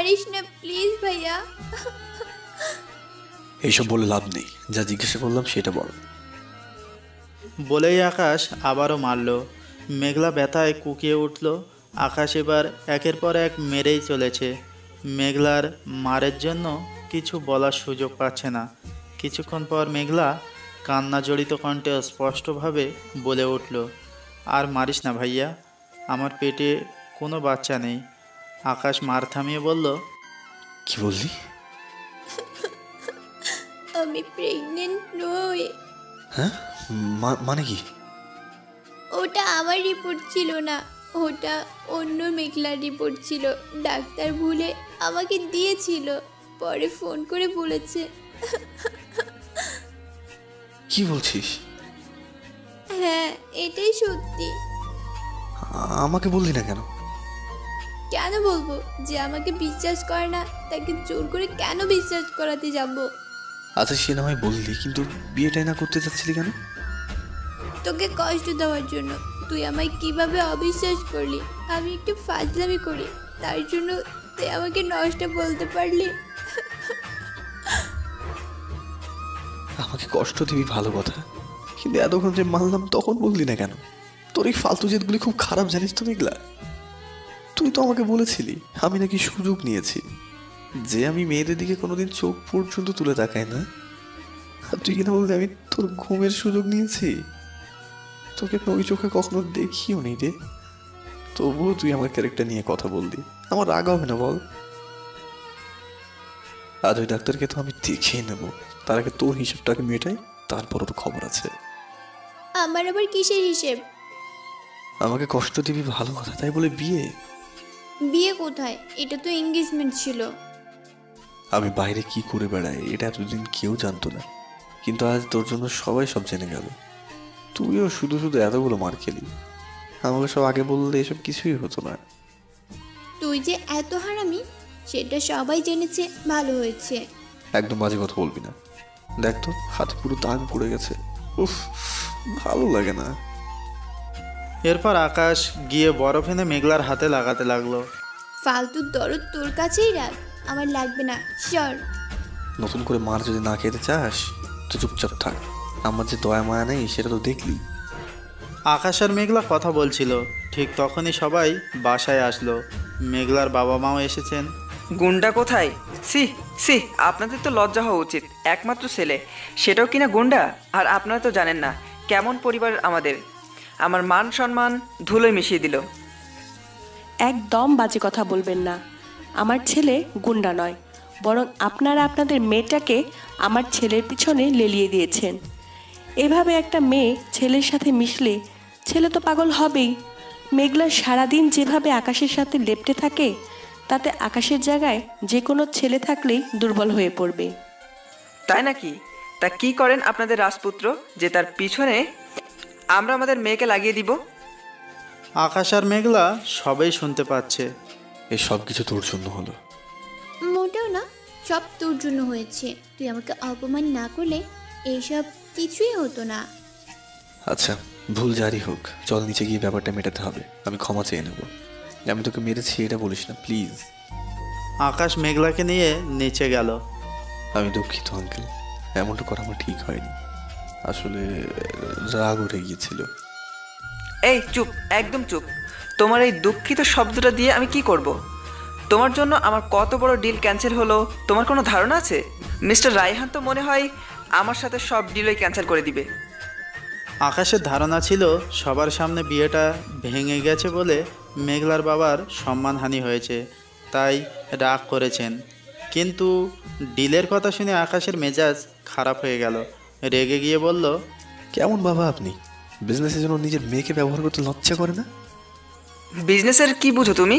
মারিস না প্লিজ ভাইয়া। এইসব বলে লাভ নেই, যা জিজ্ঞাসা করলাম সেটা বল। বলেই আকাশ আবারও মারল। মেঘলা ব্যথায় কুকিয়ে উঠল। আকাশ এবার একের পর এক মেরেই চলেছে। মেঘলার মারের জন্য কিছু বলার সুযোগ পাচ্ছে না। কিছুক্ষণ পর মেঘলা কান্না জড়িত কণ্ঠে স্পষ্টভাবে বলে উঠল, আর মারিস না ভাইয়া, আমার পেটে কোনো বাচ্চা নেই। আকাশ মার থামিয়ে বলল, কি বললি? আমি প্রেগনেন্ট নই। হ্যাঁ, মানে কি? ওটা আমার রিপোর্ট ছিল না, ওটা অন্য মেঘলার রিপোর্ট ছিল। ডাক্তার ভুলে আমাকে দিয়েছিল, পরে ফোন করে বলেছে। কি বলছিস? হ্যাঁ, এটাই সত্যি। আমাকে বললি না কেন? কেন বলবো? যে আমাকে বিশ্বাস করে না তাকে জোর করে কেন বিশ্বাস করাতে যাব? আচ্ছা সে না হয় বললি, কিন্তু বিয়েটাই না করতে চাচ্ছিলি কেন? তোকে কষ্ট দেওয়ার জন্য। তুই আমায় কিভাবে অবিশ্বাস করলি? আমি একটু ফাজলামি করি, তার জন্য তুই আমাকে নষ্ট বলতে পারলি? আমাকে কষ্ট দিবি ভালো কথা, কিন্তু এতক্ষণ যে মানলাম তখন বললি না কেন? তোর এই ফালতু জেদগুলি খুব খারাপ, জানিস তো মেঘলা। তুই তো আমাকে বলেছিলি আমি নাকি সুযোগ নিয়েছি, যে আমি মেয়েদের দিকে কোনোদিন চোখ পর্যন্ত তুলে তাকাই না। আর তুই কিনা বললি আমি তোর ঘুমের সুযোগ নিয়েছি? তোকে আমি ওই চোখে কখনো দেখিও নি রে। তবুও তুই আমার ক্যারেক্টার নিয়ে কথা বললি, আমার রাগ হবে না বল? আজ ওই ডাক্তারকে তো আমি দেখেই নেব, তার আগে তোর হিসেবটাকে মেটাই, তারপর ওর খবর আছে। আমার আবার কিসের হিসেব? আমাকে কষ্ট দিবি ভালো কথা, তাই বলে বিয়ে? বিয়ে কোথায়? এটা তো এঙ্গেজমেন্ট ছিল। আমি বাইরে কি করে বেড়াই এটা এতদিন কেউ জানতো না, কিন্তু আজ তোর জন্য সবাই সব জেনে গেল। তুইও শুধু শুধু এতগুলো মার খেলি, আমাকে সব আগে বললে এসব কিছুই হতো না। তুই যে এত হারামি সেটা সবাই জেনেছে, ভালো হয়েছে। একদম বাজে কথা বলবি না। দেখ তো হাতে পুরো দাগ পড়ে গেছে, উফ ভালো লাগে না। এরপর আকাশ গিয়ে বরফ এনে মেঘলার হাতে লাগাতে লাগলো। ফালতু দরদ তোর কাছেই রাখ, আমার লাগবে না, সর। নতুন করে মার যদি না খেতে চাস তো চুপচাপ থাক, আমার যে দয়া মায়া নেই সেটা তো দেখলি। আকাশ আর মেঘলা কথা বলছিল, ঠিক তখনই সবাই বাসায় আসলো। মেঘলার বাবা মাও এসেছেন। গুন্ডা কোথায়? সি সি, আপনাদের তো লজ্জা হওয়া উচিত। একমাত্র ছেলে, সেটাও কিনা গুন্ডা। আর আপনারা তো জানেন না কেমন পরিবার আমাদের। আমার মান সম্মান ধুলোয় মিশিয়ে দিল। একদম বাজে কথা বলবেন না। আমার ছেলে গুন্ডা নয়, বরং আপনারা আপনাদের মেয়েটাকে আমার ছেলের পিছনে লেলিয়ে দিয়েছেন। এভাবে একটা মেয়ে ছেলের সাথে মিশলে ছেলে তো পাগল হবেই। মেঘলা সারাদিন যেভাবে আকাশের সাথে লেপ্টে থাকে, তাতে আকাশের জায়গায় যে কোনো ছেলে থাকলেই দুর্বল হয়ে পড়বে। তাই নাকি? তা কি করেন আপনাদের রাজপুত্র যে তার পিছনে আমরা আমাদের মেয়েকে লাগিয়ে দিব? আকাশ আর মেঘলা সবাই শুনতে পাচ্ছে। এই সব কিছু তোর জন্য হলো। মোটেও না, সব তোর জন্য হয়েছে। তুই আমাকে অপমান না করলে এইসব কিছুই হতো না। আচ্ছা ভুল জারি হোক, চল নিচে গিয়ে ব্যাপারটা মেটাতে হবে। আমি ক্ষমা চেয়ে নেব, আমি তোকে মেরেছি এটা বলিস না প্লিজ। আকাশ মেঘলাকে নিয়ে নিচে গেল। আমি দুঃখিত আঙ্কেল, এমনটা করা আমার ঠিক হয়নি, আসলে রাগ উঠে গিয়েছিল। এই চুপ, একদম চুপ। তোমার এই দুঃখিত শব্দটা দিয়ে আমি কি করব? তোমার জন্য আমার কত বড় ডিল ক্যান্সেল হলো তোমার কোনো ধারণা আছে? মিস্টার রায়হান তো মনে হয় আমার সাথে সব ডিলই ক্যান্সেল করে দিবে। আকাশের ধারণা ছিল সবার সামনে বিয়েটা ভেঙে গেছে বলে মেঘলার বাবার সম্মানহানি হয়েছে, তাই রাগ করেছেন। কিন্তু ডিলের কথা শুনে আকাশের মেজাজ খারাপ হয়ে গেল। রেগে গিয়ে বলল, কেমন বাবা আপনি? বিজনেসের জন্য নিজের মেয়েকে ব্যবহার করতে লজ্জা করে না? বিজনেসের কি বুঝো তুমি?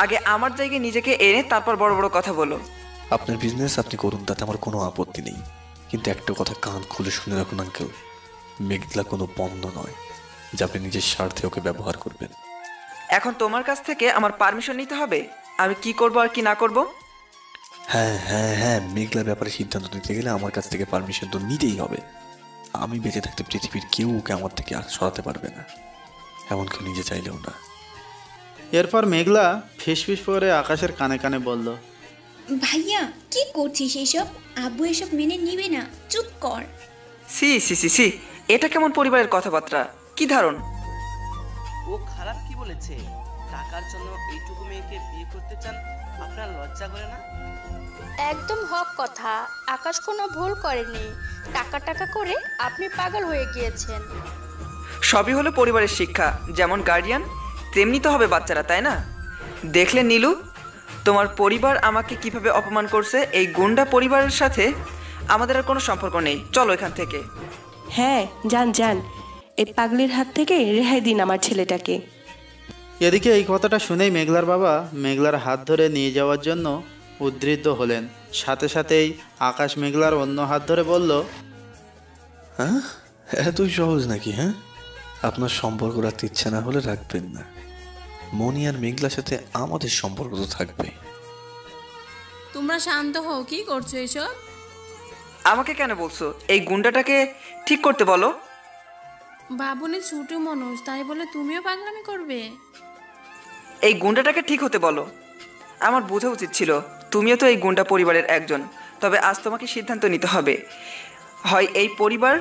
আগে আমার জায়গায় নিজেকে এনে তারপর বড় বড় কথা বলো। আপনার বিজনেস আপনি করুন, তাতে আমার কোনো আপত্তি নেই, কিন্তু একটা কথা কান খুলে শুনে রাখুন আঙ্কেল, মেঘলা কোনো পণ্য নয় যা আপনি নিজের স্বার্থে ওকে ব্যবহার করবেন। এখন তোমার কাছ থেকে আমার পারমিশন নিতে হবে আমি কি করব আর কি না করব। হ্যাঁ হ্যাঁ হ্যাঁ, মেঘলার ব্যাপারে সিদ্ধান্ত নিতে গেলে আমার কাছ থেকে পারমিশন তো নিতেই হবে। আমি বেঁচে থাকতে পৃথিবীর কেউ ওকে আমার থেকে আর সরাতে পারবে না, এমন কেউ নিজে চাইলেও না। এরপর মেঘলা ফিসফিস করে আকাশের কানে কানে বলল, ভাইয়া কি করছিস এসব? আব্বু এসব মেনে নিবে না, চুপ কর। সি সি সি সি, এটা কেমন পরিবারের কথাবার্তা? কি ধারণ? ও খারাপ কি বলেছে? টাকার জন্য এইটুকু মেয়েকে বিয়ে করতে চান? আপনার লজ্জা করে না? একদম হক কথা। আকাশ কোনো ভুল করেনি। টাকা টাকা করে আপনি পাগল হয়ে গিয়েছেন। সবই হলো পরিবারের শিক্ষা। যেমন গার্ডিয়ান তেমনি তো হবে বাচ্চারা, তাই না? দেখলে নীলু, তোমার পরিবার আমাকে কিভাবে অপমান করছে। এই গুন্ডা পরিবারের সাথে আমাদের আর কোনো সম্পর্ক নেই, চলো এখান থেকে। হ্যাঁ, যান যান, এই পাগলির হাত থেকে রেহাই দিন আমার ছেলেটাকে। এদিকে এই কথাটা শুনেই মেঘলার বাবা মেঘলার হাত ধরে নিয়ে যাওয়ার জন্য উদ্বৃত্ত হলেন। সাথে সাথেই আকাশ মেঘলার অন্য হাত ধরে বলল, হ্যাঁ, এতই সহজ নাকি? হ্যাঁ, আপনার সম্পর্ক রাখতে ইচ্ছা না হলে রাখবেন না। মনি আর মেঘলার সাথে আমাদের সম্পর্ক তো থাকবে। তোমরা শান্ত হও, কি করছো এসব? আমাকে কেন বলছো? এই গুন্ডাটাকে ঠিক করতে বলো। বাবুনি ছোট মানুষ, তাই বলে তুমিও পাগলামি করবে? এই গুন্ডাটাকে ঠিক হতে বলো। আমার বোঝা উচিত ছিল, তুমিও তো এই গুন্ডা পরিবারের একজন। তবে আজ তোমাকে সিদ্ধান্ত নিতে হবে, হয় এই পরিবার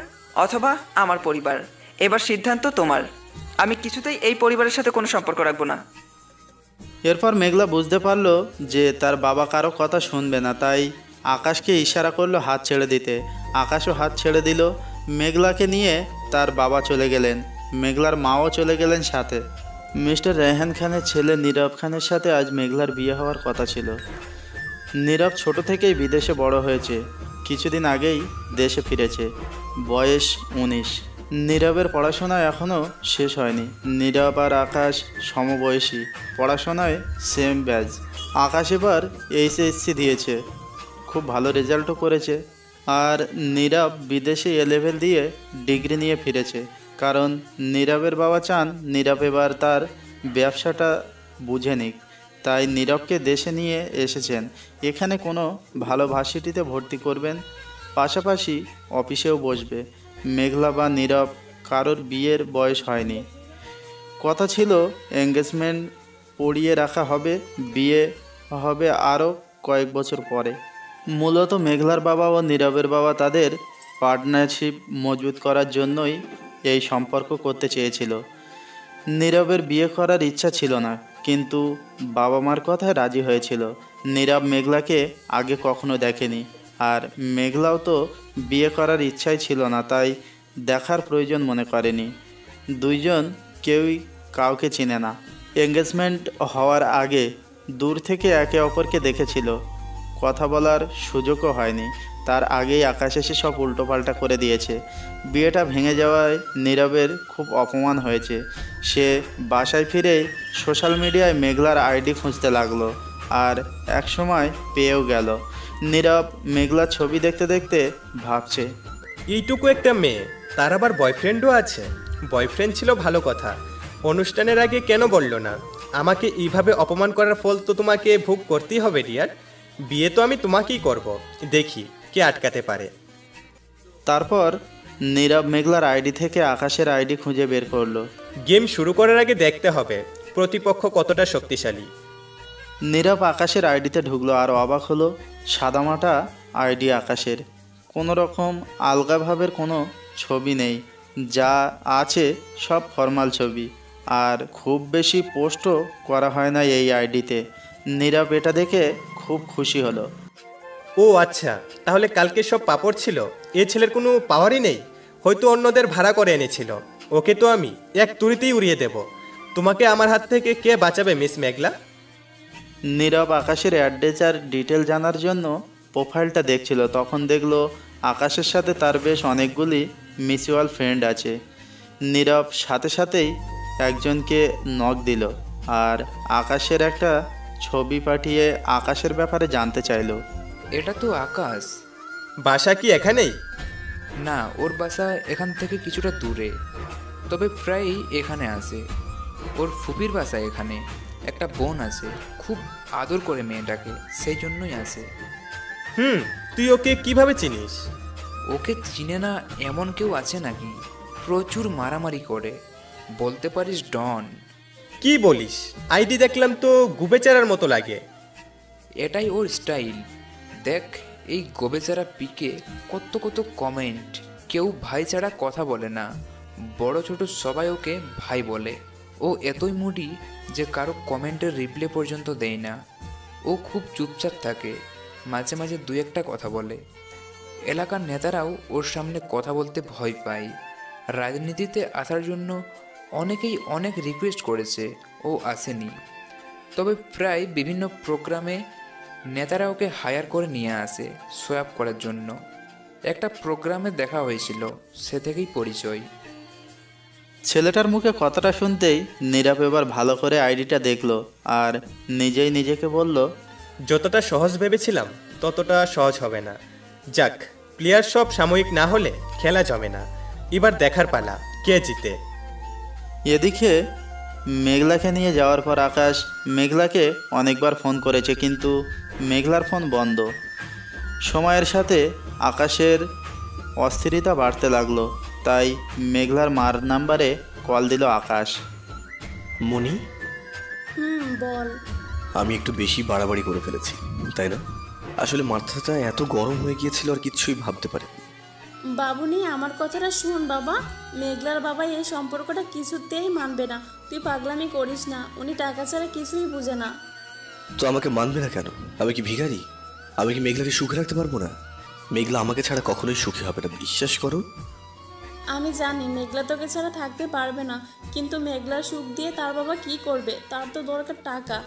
অথবা আমার পরিবার। এবার সিদ্ধান্ত তোমার। আমি কিছুতেই এই পরিবারের সাথে কোনো সম্পর্ক রাখবো না। এরপর মেঘলা বুঝতে পারলো যে তার বাবা কারো কথা শুনবে না, তাই আকাশকে ইশারা করলো হাত ছেড়ে দিতে। আকাশও হাত ছেড়ে দিল। মেঘলাকে নিয়ে তার বাবা চলে গেলেন। মেঘলার মাও চলে গেলেন সাথে। মিস্টার রেহান খানের ছেলে নীরব খানের সাথে আজ মেঘলার বিয়ে হওয়ার কথা ছিল। নীরব ছোট থেকেই বিদেশে বড় হয়েছে, কিছুদিন আগেই দেশে ফিরেছে। বয়স 19। নীরবের পড়াশোনা এখনও শেষ হয়নি। নীরব আর আকাশ সমবয়সী, পড়াশোনায় সেম ব্যাচ। আকাশ এবার এইচএসসি দিয়েছে, খুব ভালো রেজাল্টও করেছে। আর নীরব বিদেশে A-level দিয়ে ডিগ্রি নিয়ে ফিরেছে, কারণ নীরবের বাবা চান নীরব এবার তার ব্যবসাটা বুঝে নিক। তাই নীরবকে দেশে নিয়ে এসেছেন। এখানে কোনো ভালো ভার্সিটিতে ভর্তি করবেন, পাশাপাশি অফিসেও বসবে। মেঘলা বা নীরব কারোর বিয়ের বয়স হয়নি। কথা ছিল এঙ্গেজমেন্ট পড়িয়ে রাখা হবে, বিয়ে হবে আরও কয়েক বছর পরে। মূলত মেঘলার বাবা ও নীরবের বাবা তাদের পার্টনারশিপ মজবুত করার জন্যই এই সম্পর্ক করতে চেয়েছিল। নীরবের বিয়ে করার ইচ্ছা ছিল না, কিন্তু বাবা মার কথায় রাজি হয়েছিল। নীরব মেঘলাকে আগে কখনো দেখেনি, আর মেঘলাও তো বিয়ে করার ইচ্ছাই ছিল না, তাই দেখার প্রয়োজন মনে করেনি। দুইজন কেউই কাউকে চিনে না। এঙ্গেজমেন্ট হওয়ার আগে দূর থেকে একে অপরকে দেখেছিল, কথা বলার সুযোগও হয়নি। তার আগেই আকাশ এসে সব উল্টোপাল্টা করে দিয়েছে। বিয়েটা ভেঙে যাওয়ায় নীরবের খুব অপমান হয়েছে। সে বাসায় ফিরে সোশ্যাল মিডিয়ায় মেঘলার আইডি খুঁজতে লাগলো, আর এক সময় পেয়েও গেল। নীরব মেঘলার ছবি দেখতে দেখতে ভাবছে, এইটুকু একটা মেয়ে, তার আবার বয়ফ্রেন্ডও আছে। বয়ফ্রেন্ড ছিল ভালো কথা, অনুষ্ঠানের আগে কেন বলল না? আমাকে এইভাবে অপমান করার ফল তো তোমাকে ভোগ করতেই হবে ডিয়ার। বিয়ে তো আমি তোমাকেই করব, দেখি কে আটকাতে পারে। তারপর নীরব মেঘলার আইডি থেকে আকাশের আইডি খুঁজে বের করলো। গেম শুরু করার আগে দেখতে হবে প্রতিপক্ষ কতটা শক্তিশালী। নীরব আকাশের আইডিতে ঢুকলো, আর অবাক হলো সাদামাটা আইডি আকাশের। কোনো রকম আলগাভাবের কোনো ছবি নেই, যা আছে সব ফর্মাল ছবি, আর খুব বেশি পোস্টও করা হয় না এই আইডিতে। নীরব এটা দেখে খুব খুশি হলো। ও আচ্ছা, তাহলে কালকে সব পাপড় ছিল। এ ছেলের কোনো পাওয়ারই নেই, হয়তো অন্যদের ভাড়া করে এনেছিল। ওকে তো আমি এক তুড়িতেই উড়িয়ে দেব। তোমাকে আমার হাত থেকে কে বাঁচাবে মিস মেঘলা? নীরব আকাশের অ্যাড্রেস আর ডিটেল জানার জন্য প্রোফাইলটা দেখছিল, তখন দেখলো আকাশের সাথে তার বেশ অনেকগুলি মিউচুয়াল ফ্রেন্ড আছে। নীরব সাথে সাথেই একজনকে নক দিল, আর আকাশের একটা ছবি পাঠিয়ে আকাশের ব্যাপারে জানতে চাইলো। এটা তো আকাশ। বাসা কি এখানেই? না, ওর বাসা এখান থেকে কিছুটা দূরে, তবে প্রায়ই এখানে আসে। ওর ফুপির বাসা এখানে, একটা বোন আছে, খুব আদর করে মেয়েটাকে, সেই জন্যই আসে। তুই ওকে কিভাবে চিনিস? ওকে চিনে না এমন কেউ আছে নাকি? প্রচুর মারামারি করে, বলতে পারিস ডন। কি বলিস? আইডি দেখলাম তো গুবেচারার মতো লাগে। এটাই ওর স্টাইল। দেখ এই গোবেচারা পিকে কত কত কমেন্ট। কেউ ভাই ছাড়া কথা বলে না, বড় ছোট সবাই ওকে ভাই বলে। ও এতই মুডি যে কারো কমেন্টের রিপ্লাই পর্যন্ত দেয় না। ও খুব চুপচাপ থাকে, মাঝে মাঝে দু একটা কথা বলে। এলাকার নেতারাও ওর সামনে কথা বলতে ভয় পায়। রাজনীতিতে আসার জন্য অনেকেই অনেক রিকোয়েস্ট করেছে, ও আসেনি। তবে প্রায় বিভিন্ন প্রোগ্রামে নেতারা ওকে হায়ার করে নিয়ে আসে শো আপ করার জন্য। একটা প্রোগ্রামে দেখা হয়েছিল, সে থেকেই পরিচয়। ছেলেটার মুখে কথাটা শুনতেই নীরব এবার ভালো করে আইডিটা দেখলো আর নিজেই নিজেকে বলল, যতটা সহজ ভেবেছিলাম ততটা সহজ হবে না। যাক, প্লেয়ার সব সাময়িক না হলে খেলা জমে না। এবার দেখার পালা কে জিতে। এদিকে মেঘলাকে নিয়ে যাওয়ার পর আকাশ মেঘলাকে অনেকবার ফোন করেছে, কিন্তু মেঘলার ফোন বন্ধ। সময়ের সাথে আকাশের অস্থিরতা বাড়তে লাগলো, তাই মেঘলার মার নাম্বারে কল দিল আকাশ। মনি, বল। আমি একটু বেশি বাড়াবাড়ি করে ফেলেছি, তাই না? আসলে মাথাটা এত গরম হয়ে গিয়েছিল আর কিছুই ভাবতে পারিনি। বাবুনি, আমার কথাটা শুন বাবা। মেঘলার বাবা এই সম্পর্কটা কিছুতেই মানবে না। তুই পাগলামি করিস না, উনি টাকা ছাড়া কিছুই বুঝে না। তো আমাকে মানবে না কেন? আমি কি ভিখারি? আমি কি মেঘলাকে সুখে রাখতে পারবো না? মেঘলা আমাকে ছাড়া কখনোই সুখী হবে না, বিশ্বাস করো। আমি জানি মেঘলা তোকে ছাড়া থাকতে পারবে না, কিন্তু মেঘলার সুখ দিয়ে তার বাবা কি করবে? তার তো দরকার টাকা।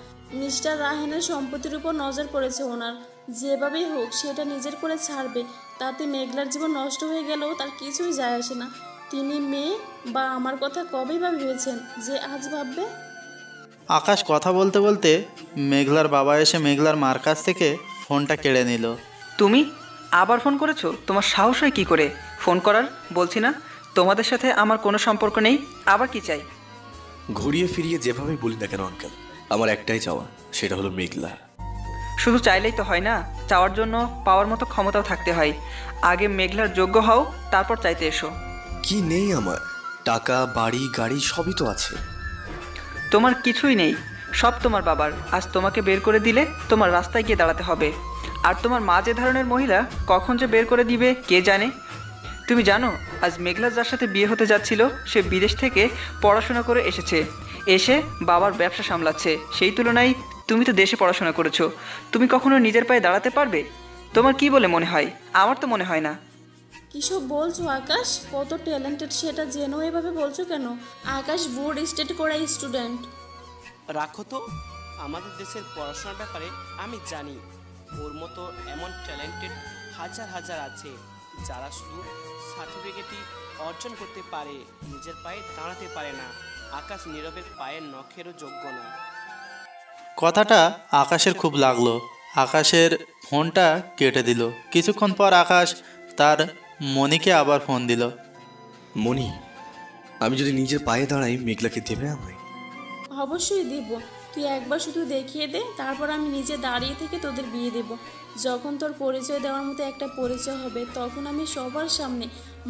মিস্টার রায়হানের সম্পত্তির উপর নজর পড়েছে ওনার। যেভাবেই হোক সেটা নিজের করে ছাড়বে। তাতে মেঘলার জীবন নষ্ট হয়ে গেলেও তার কিছুই যায় আসে না। তিনি মেয়ে বা আমার কথা কবেই বা ভেবেছেন যে আজ ভাববে? আকাশ কথা বলতে বলতে মেঘলার বাবা এসে মেঘলার মার কাছ থেকে ফোনটা কেড়ে নিল। তুমি আবার ফোন করেছো? তোমার সাহস হয় কি করে ফোন করার? বলছি না তোমাদের সাথে আমার কোনো সম্পর্ক নেই, আবার কি চাই? ঘুরিয়ে ফিরিয়ে যেভাবে বলি না কেন আঙ্কেল, আমার একটাই চাওয়া, সেটা হলো মেঘলা। শুধু চাইলেই তো হয় না, চাওয়ার জন্য পাওয়ার মতো ক্ষমতাও থাকতে হয়। আগে মেঘলার যোগ্য হও, তারপর চাইতে এসো। কি নেই আমার? টাকা, বাড়ি, গাড়ি সবই তো আছে। তোমার কিছুই নেই, সব তোমার বাবার। আজ তোমাকে বের করে দিলে তোমার রাস্তায় গিয়ে দাঁড়াতে হবে। আর তোমার মা যে ধরনের মহিলা, কখন যে বের করে দিবে কে জানে। তুমি জানো আজ মেঘলা যার সাথে বিয়ে হতে যাচ্ছিল সে বিদেশ থেকে পড়াশোনা করে এসেছে, এসে বাবার ব্যবসা সামলাচ্ছে। সেই তুলনায় তুমি তো দেশে পড়াশোনা করেছো, তুমি কখনো নিজের পায়ে দাঁড়াতে পারবে? তোমার কি বলে মনে হয়? আমার তো মনে হয় না। কিসব বলছো আকাশ? কত ট্যালেন্টেড সেটা জেনো এভাবে বলছো কেন? আকাশ বোর্ড স্টেট করা স্টুডেন্ট। রাখো তো, আমাদের দেশের পড়াশোনার ব্যাপারে আমি জানি। ওর মতো এমন ট্যালেন্টেড হাজার হাজার আছে যারা শুধু সার্টিফিকেটই অর্জন করতে পারে, নিজের পায়ে দাঁড়াতে পারে না। আকাশ নীরবের পায়ের নখেরও যোগ্য না। কথাটা আকাশের খুব লাগলো। আকাশের ফোনটা কেটে দিল। কিছুক্ষণ পর আকাশ তার মনিকে আবার ফোন দিল। মনি, আমি যদি নিজের পায়ে দাঁড়াই, মেঘলাকে দেবে আমায়? অবশ্যই দেব। তুই একবার শুধু দেখিয়ে দে, তারপর আমি নিজে দাঁড়িয়ে থেকে তোদের বিয়ে দেব। যখন তোর পরিচয় দেওয়ার মতো একটা পরিচয় হবে, তখন আমি সবার সামনে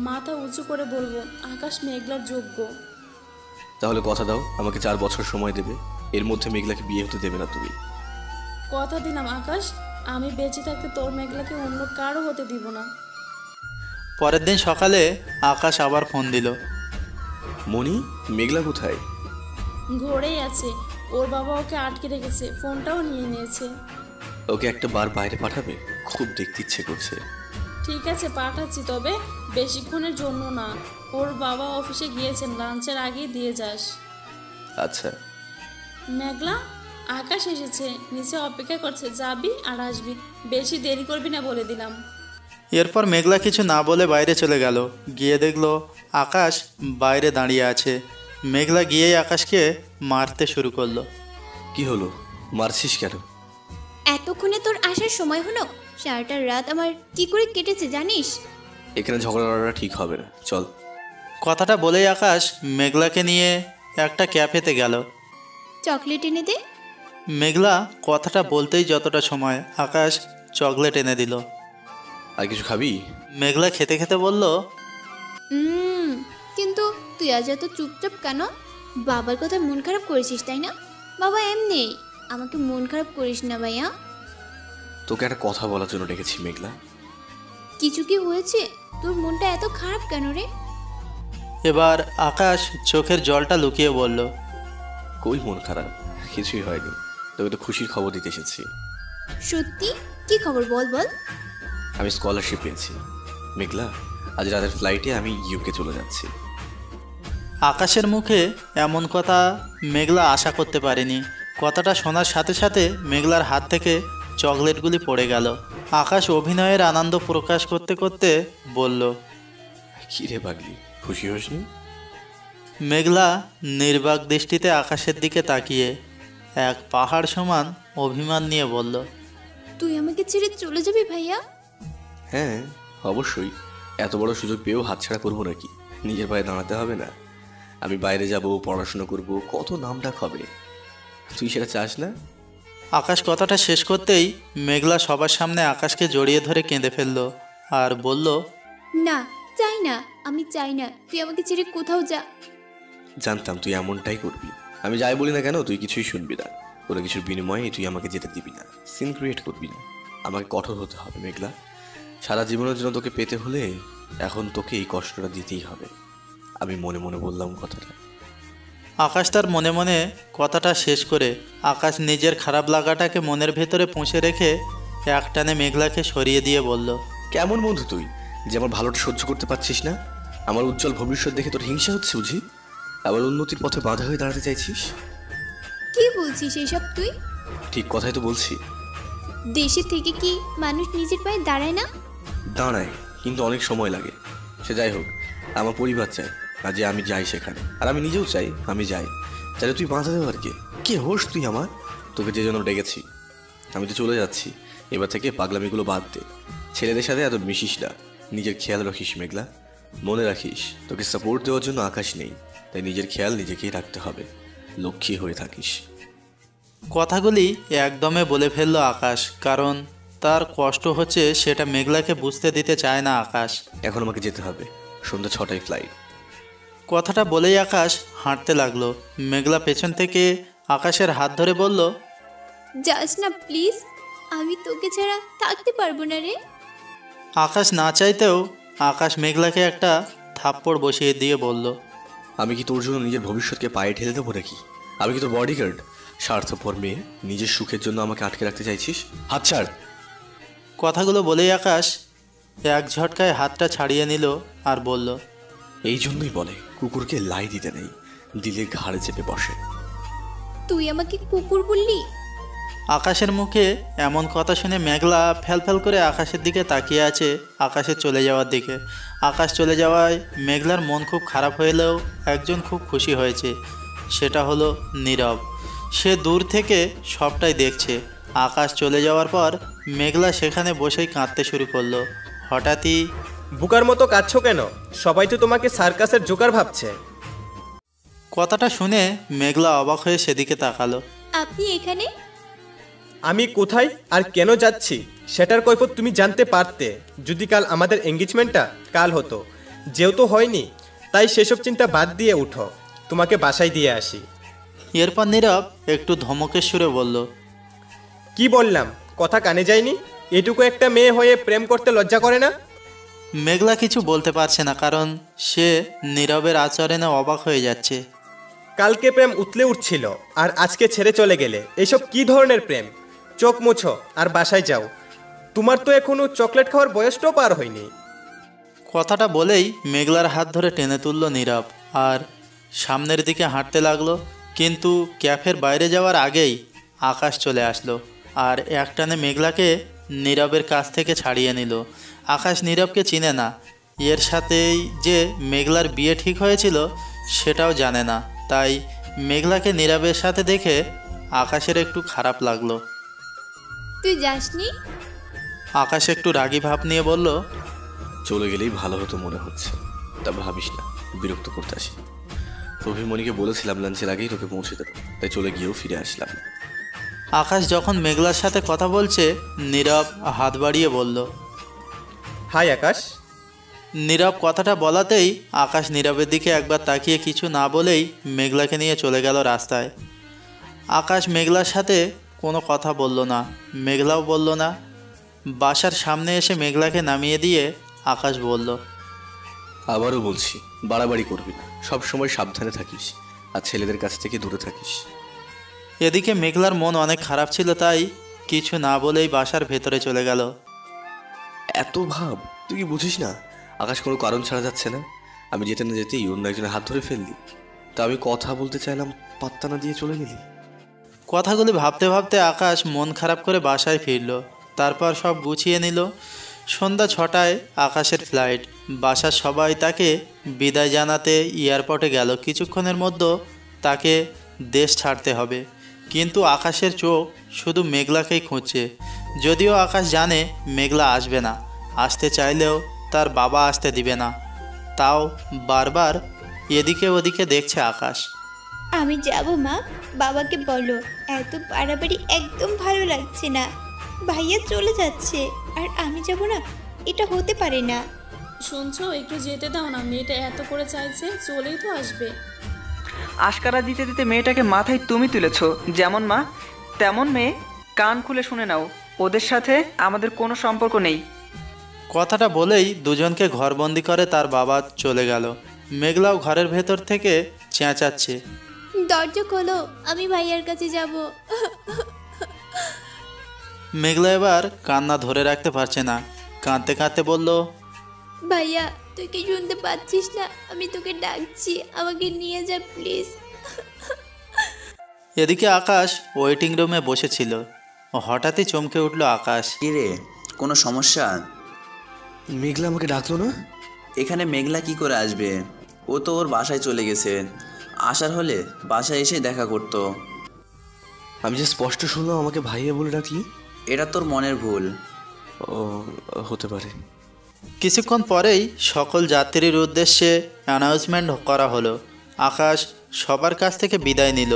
মাথা উঁচু করে বলবো আকাশ মেঘলার যোগ্য। তাহলে কথা দাও, আমাকে 4 বছর সময় দেবে। এর মধ্যে মেঘলাকে বিয়ে হতে দেবে না তুমি? কথা দিলাম আকাশ, আমি বেঁচে থাকতে তোর মেঘলাকে অন্য কারো হতে দিব না। পরের দিন সকালে আকাশ আবার ফোন দিল। মনি, মেঘলা কোথায়? ঘরেই আছে, ওর বাবা ওকে আটকে রেখেছে, ফোনটাও নিয়ে নিয়েছে। ওকে একটা বার বাইরে পাঠাবে, খুব দেখতে ইচ্ছে করছে। ঠিক আছে পাঠাচ্ছি, তবে বেশিক্ষণের জন্য না। ওর বাবা অফিসে গিয়েছেন, লাঞ্চের আগেই দিয়ে যাস। আচ্ছা। মেঘলা, আকাশ এসেছে, নিচে অপেক্ষা করছে, যাবি আর আসবি, বেশি দেরি করবি না বলে দিলাম। এরপর মেঘলা কিছু না বলে বাইরে চলে গেল। গিয়ে দেখলো আকাশ বাইরে দাঁড়িয়ে আছে। মেঘলা গিয়েই আকাশকে মারতে শুরু করলো। কি হলো, মারছিস কেন? এতক্ষণে তোর আসার সময় হলো? সারাটা রাত আমার কি করে কেটেছে জানিস? এখানে ঝগড়া করাটা ঠিক হবে না, চল। কথাটা বলেই আকাশ মেঘলাকে নিয়ে একটা ক্যাফেতে গেল। চকলেট এনে দে। মেঘলা কথাটা বলতেই যতটা সময় আকাশ চকলেট এনে দিল। আর কিছু খাবি? মেঘলা খেতে খেতে বলল, কিন্তু তুই আজ এত চুপচাপ কেন? বাবার কথা মন খারাপ করেছিস তাই না? বাবা এমনি, আমাকে মন খারাপ করিস না ভাইয়া। তোকে একটা কথা বলার জন্য ডেকেছি মেঘলা। কিছু কি হয়েছে? তোর মনটা এত খারাপ কেন রে? এবার আকাশ চোখের জলটা লুকিয়ে বলল, কই মন খারাপ, কিছুই হয়নি। তোকে তো খুশির খবর দিতে এসেছি। সত্যি? কি খবর বল বল। আমি স্কলারশিপ পেয়েছি মেঘলা। আজ রাতের ফ্লাইটে আমি ইউকে চলে যাচ্ছি। আকাশের মুখে এমন কথা মেঘলা আশা করতে পারেনি। কথাটা শোনার সাথে সাথে মেঘলার হাত থেকে চকলেটগুলি পড়ে গেল। আকাশ অভিনয়ের আনন্দ প্রকাশ করতে করতে বলল, কি রে পাগলি, খুশি হসনি? মেঘলা নির্বাক দৃষ্টিতে আকাশের দিকে তাকিয়ে এক পাহাড় সমান অভিমান নিয়ে বলল, তুই আমাকে ছেড়ে চলে যাবি ভাইয়া? হ্যাঁ অবশ্যই। এত বড় সুযোগ পেয়েও হাতছাড়া করবো নাকি? নিজের পায়ে দাঁড়াতে হবে না? আমি বাইরে যাব, পড়াশোনা করব, কত নামডাক হবে। তুই সেটা চাস না? আকাশ কথাটা শেষ করতেই মেঘলা সবার সামনে আকাশকে জড়িয়ে ধরে কেঁদে ফেলল আর বলল, না, চাই না, আমি চাই না, তুই আমাকে ছেড়ে কোথাও যা। জানতাম তুই এমনটাই করবি। আমি যাই বলি না কেন তুই কিছুই শুনবি না। কোনো কিছুর বিনিময়ে তুই আমাকে যেতে দিবি না, সিন ক্রিয়েট করবি না। আমাকে কঠোর হতে হবে মেঘলা। সারা জীবনের জন্য তোকে পেতে হলে এখন তোকে এই কষ্টটা দিতেই হবে। আমি মনে মনে বললাম কথাটা। আকাশ তার মনে মনে কথাটা শেষ করে আকাশ নিজের খারাপ লাগাটাকে মনের ভেতরে পুষে রেখে একটানে মেঘলাকে সরিয়ে দিয়ে বলল, কেমন বন্ধু তুই যে আমার ভালোটা সহ্য করতে পারছিস না? আমার উজ্জ্বল ভবিষ্যৎ দেখে তোর হিংসা হচ্ছে বুঝি? আবার উন্নতির পথে বাধা হয়ে দাঁড়াতে চাইছিস? কি বলছিস এসব তুই? ঠিক কথাই তো বলছি। দেশে থেকে কি মানুষ নিজের পায়ে দাঁড়ায় না? দাঁড়ায়, কিন্তু অনেক সময় লাগে। সে যাই হোক, আমার পরিবার চায় আর যে আমি যাই সেখানে, আর আমি নিজেও চাই আমি যাই। তাহলে তুই বাধা দেওয়ার কে হোস তুই আমার? তোকে যে জন্য ডেকেছি। আমি তো চলে যাচ্ছি। এবার থেকে পাগলামিগুলো বাদ দে। ছেলেদের সাথে এত মিশিস না। নিজের খেয়াল রাখিস মেঘলা। মনে রাখিস তোকে সাপোর্ট দেওয়ার জন্য আকাশ নেই, তাই নিজের খেয়াল নিজেকেই রাখতে হবে। লক্ষ্মী হয়ে থাকিস। কথাগুলি একদমে বলে ফেলল আকাশ, কারণ তার কষ্ট হচ্ছে সেটা মেঘলাকে বুঝতে দিতে চায় না আকাশ। এখন আমাকে যেতে হবে, সন্ধ্যা 6টায় ফ্লাইট। কথাটা বলেই আকাশ হাঁটতে লাগলো। মেঘলা পেছন থেকে আকাশের হাত ধরে বলল, যাস না প্লিজ, আমি তোকে ছাড়া থাকতে পারবো না রে। আকাশ না চাইতেও আকাশ মেঘলাকে একটা থাপ্পড় বসিয়ে দিয়ে বলল, আমি কি তোর জন্য নিজের ভবিষ্যৎকে পায়ে ঠেলে দেবো নাকি? আমি কি তোর বডিগার্ড? স্বার্থপর মেয়ে, নিজের সুখের জন্য আমাকে আটকে রাখতে চাইছিস? হাত ছাড়। কথাগুলো বলেই আকাশ এক ঝটকায় হাতটা ছাড়িয়ে নিল আর বলল, এই জন্যই বলে কুকুরকে লাই দিতে নেই, দিলে ঘাড়ে চেপে বসে। তুই আমাকে কুকুর বললি? আকাশের মুখে এমন কথা শুনে মেঘলা ফ্যালফ্যাল করে আকাশের দিকে তাকিয়ে আছে, আকাশের চলে যাওয়ার দিকে। আকাশ চলে যাওয়ায় মেঘলার মন খুব খারাপ হলেও একজন খুব খুশি হয়েছে, সেটা হলো নীরব। সে দূর থেকে সবটাই দেখছে। আকাশ চলে যাওয়ার পর মেঘলা সেখানে বসেই কাঁদতে শুরু করলো। হঠাৎই, বুকার মতো কাঁদছো কেন? সবাই তো তোমাকে সার্কাসের জোকার ভাবছে। কথাটা শুনে মেঘলা অবাক হয়ে সেদিকে তাকালো। আপনি এখানে? আমি কোথায় আর কেন যাচ্ছি সেটার কৈফিয়ত তুমি জানতে পারতে যদি কাল আমাদের এঙ্গেজমেন্টটা কাল হতো। যেহেতু হয়নি তাই সেসব চিন্তা বাদ দিয়ে উঠো, তোমাকে বাসায় দিয়ে আসি। এরপর নীরব একটু ধমকের সুরে বলল, কি বললাম কথা কানে যায়নি? এটুকু একটা মেয়ে হয়ে প্রেম করতে লজ্জা করে না? মেঘলা কিছু বলতে পারছে না, কারণ সে নীরবের আচরণে অবাক হয়ে যাচ্ছে। কালকে প্রেম উতলে উঠছিল আর আজকে ছেড়ে চলে গেলে, এসব কি ধরনের প্রেম? চোখ মুছো আর বাসায় যাও, তোমার তো এখনো চকলেট খাওয়ার বয়সটাও পার হয়নি। কথাটা বলেই মেঘলার হাত ধরে টেনে তুলল নীরব আর সামনের দিকে হাঁটতে লাগলো। কিন্তু ক্যাফের বাইরে যাওয়ার আগেই আকাশ চলে আসলো আর একটানে মেঘলাকে নীরবের কাছ থেকে ছাড়িয়ে নিল। আকাশ নীরবকে চিনে না, এর সাথেই যে মেঘলার বিয়ে ঠিক হয়েছিল সেটাও জানে না, তাই মেঘলাকে নীরবের সাথে দেখে আকাশের একটু খারাপ লাগলো। তুই যাসনি? আকাশ একটু রাগী ভাব নিয়ে বলল, চলে গেলেই ভালো হতো মনে হচ্ছে। তা ভাবিস না, বিরক্ত করতে আসি। অভিমনিকে বলেছিলাম লাঞ্চের আগেই তোকে পৌঁছে দেবো, তাই চলে গিয়েও ফিরে আসলাম। আকাশ যখন মেঘলার সাথে কথা বলছে নীরব হাত বাড়িয়ে বলল, হাই আকাশ। নীরব কথাটা বলাতেই আকাশ নীরবের দিকে একবার তাকিয়ে কিছু না বলেই মেঘলাকে নিয়ে চলে গেল রাস্তায়। আকাশ মেঘলার সাথে কোনো কথা বলল না, মেঘলাও বলল না। বাসার সামনে এসে মেঘলাকে নামিয়ে দিয়ে আকাশ বলল, আবারও বলছি, বাড়াবাড়ি করবি না, সবসময় সাবধানে থাকিস আর ছেলেদের কাছ থেকে দূরে থাকিস। এদিকে মেঘলার মন অনেক খারাপ ছিল, তাই কিছু না বলেই বাসার ভেতরে চলে গেল। এত ভাব, তুই কি বুঝিস না আকাশ কোনো কারণ ছাড়া যাচ্ছে না? আমি যেতে না যেতেই অন্য একজনের হাত ধরে ফেললি, তা আমি কথা বলতে চাইলাম, পাত্তা না দিয়ে চলে গেলি। কথাগুলি ভাবতে ভাবতে আকাশ মন খারাপ করে বাসায় ফিরল। তারপর সব গুছিয়ে নিল। সন্ধ্যা 6টায় আকাশের ফ্লাইট। বাসার সবাই তাকে বিদায় জানাতে এয়ারপোর্টে গেল। কিছুক্ষণের মধ্যে তাকে দেশ ছাড়তে হবে, কিন্তু আকাশের চোখ শুধু মেঘলাকেই খুঁজছে। যদিও আকাশ জানে মেঘলা আসবে না, আসতে চাইলেও তার বাবা আসতে দিবে না, তাও বারবার এদিকে ওদিকে দেখছে আকাশ। আমি যাব মা, বাবাকে বলো এত বাড়াবাড়ি একদম ভালো লাগছে না। ভাইয়া চলে যাচ্ছে আর আমি যাব না, এটা হতে পারে না। শুনছো, একটু যেতে দাও না, মেয়েটা এত করে চাইছে, চলেই তো আসবে। আশকারা দিতে দিতে মেয়েটাকে মাথায় তুমি তুলেছ, যেমন মা তেমন মেয়ে। কান খুলে শুনে নাও, ওদের সাথে আমাদের কোনো সম্পর্ক নেই। কথাটা বলেই দুজনকে ঘরবন্দি করে তার বাবা চলে গেল। মেঘলাও ঘরের ভেতর থেকে চেঁচাচ্ছে, দরজা খোলো, আমি ভাইয়ার কাছে যাব। মেঘলা এবার কান্না ধরে রাখতে পারছে না, কাঁদতে কাঁদতে বলল, ভাইয়া তুই কি শুনতে পাচ্ছিস না? আমি তোকে ডাকছি, আমাকে নিয়ে যা প্লিজ। এদিকে আকাশ ওয়েটিং রুমে বসেছিল। হঠাৎই চমকে উঠল আকাশ। কিরে, কোনো সমস্যা? মেঘলা আমাকে ডাকলো না? এখানে মেঘলা কি করে আসবে? ও তো ওর বাসায় চলে গেছে। আসার হলে বাসায় এসে দেখা করতো। আমি যে স্পষ্ট শুনলাম আমাকে ভাইয়া বলে ডাকলি। এটা তোর মনের ভুল। ও, হতে পারে। কিছুক্ষণ পরেই সকল যাত্রীর উদ্দেশ্যে অ্যানাউন্সমেন্ট করা হলো। আকাশ সবার কাছ থেকে বিদায় নিল।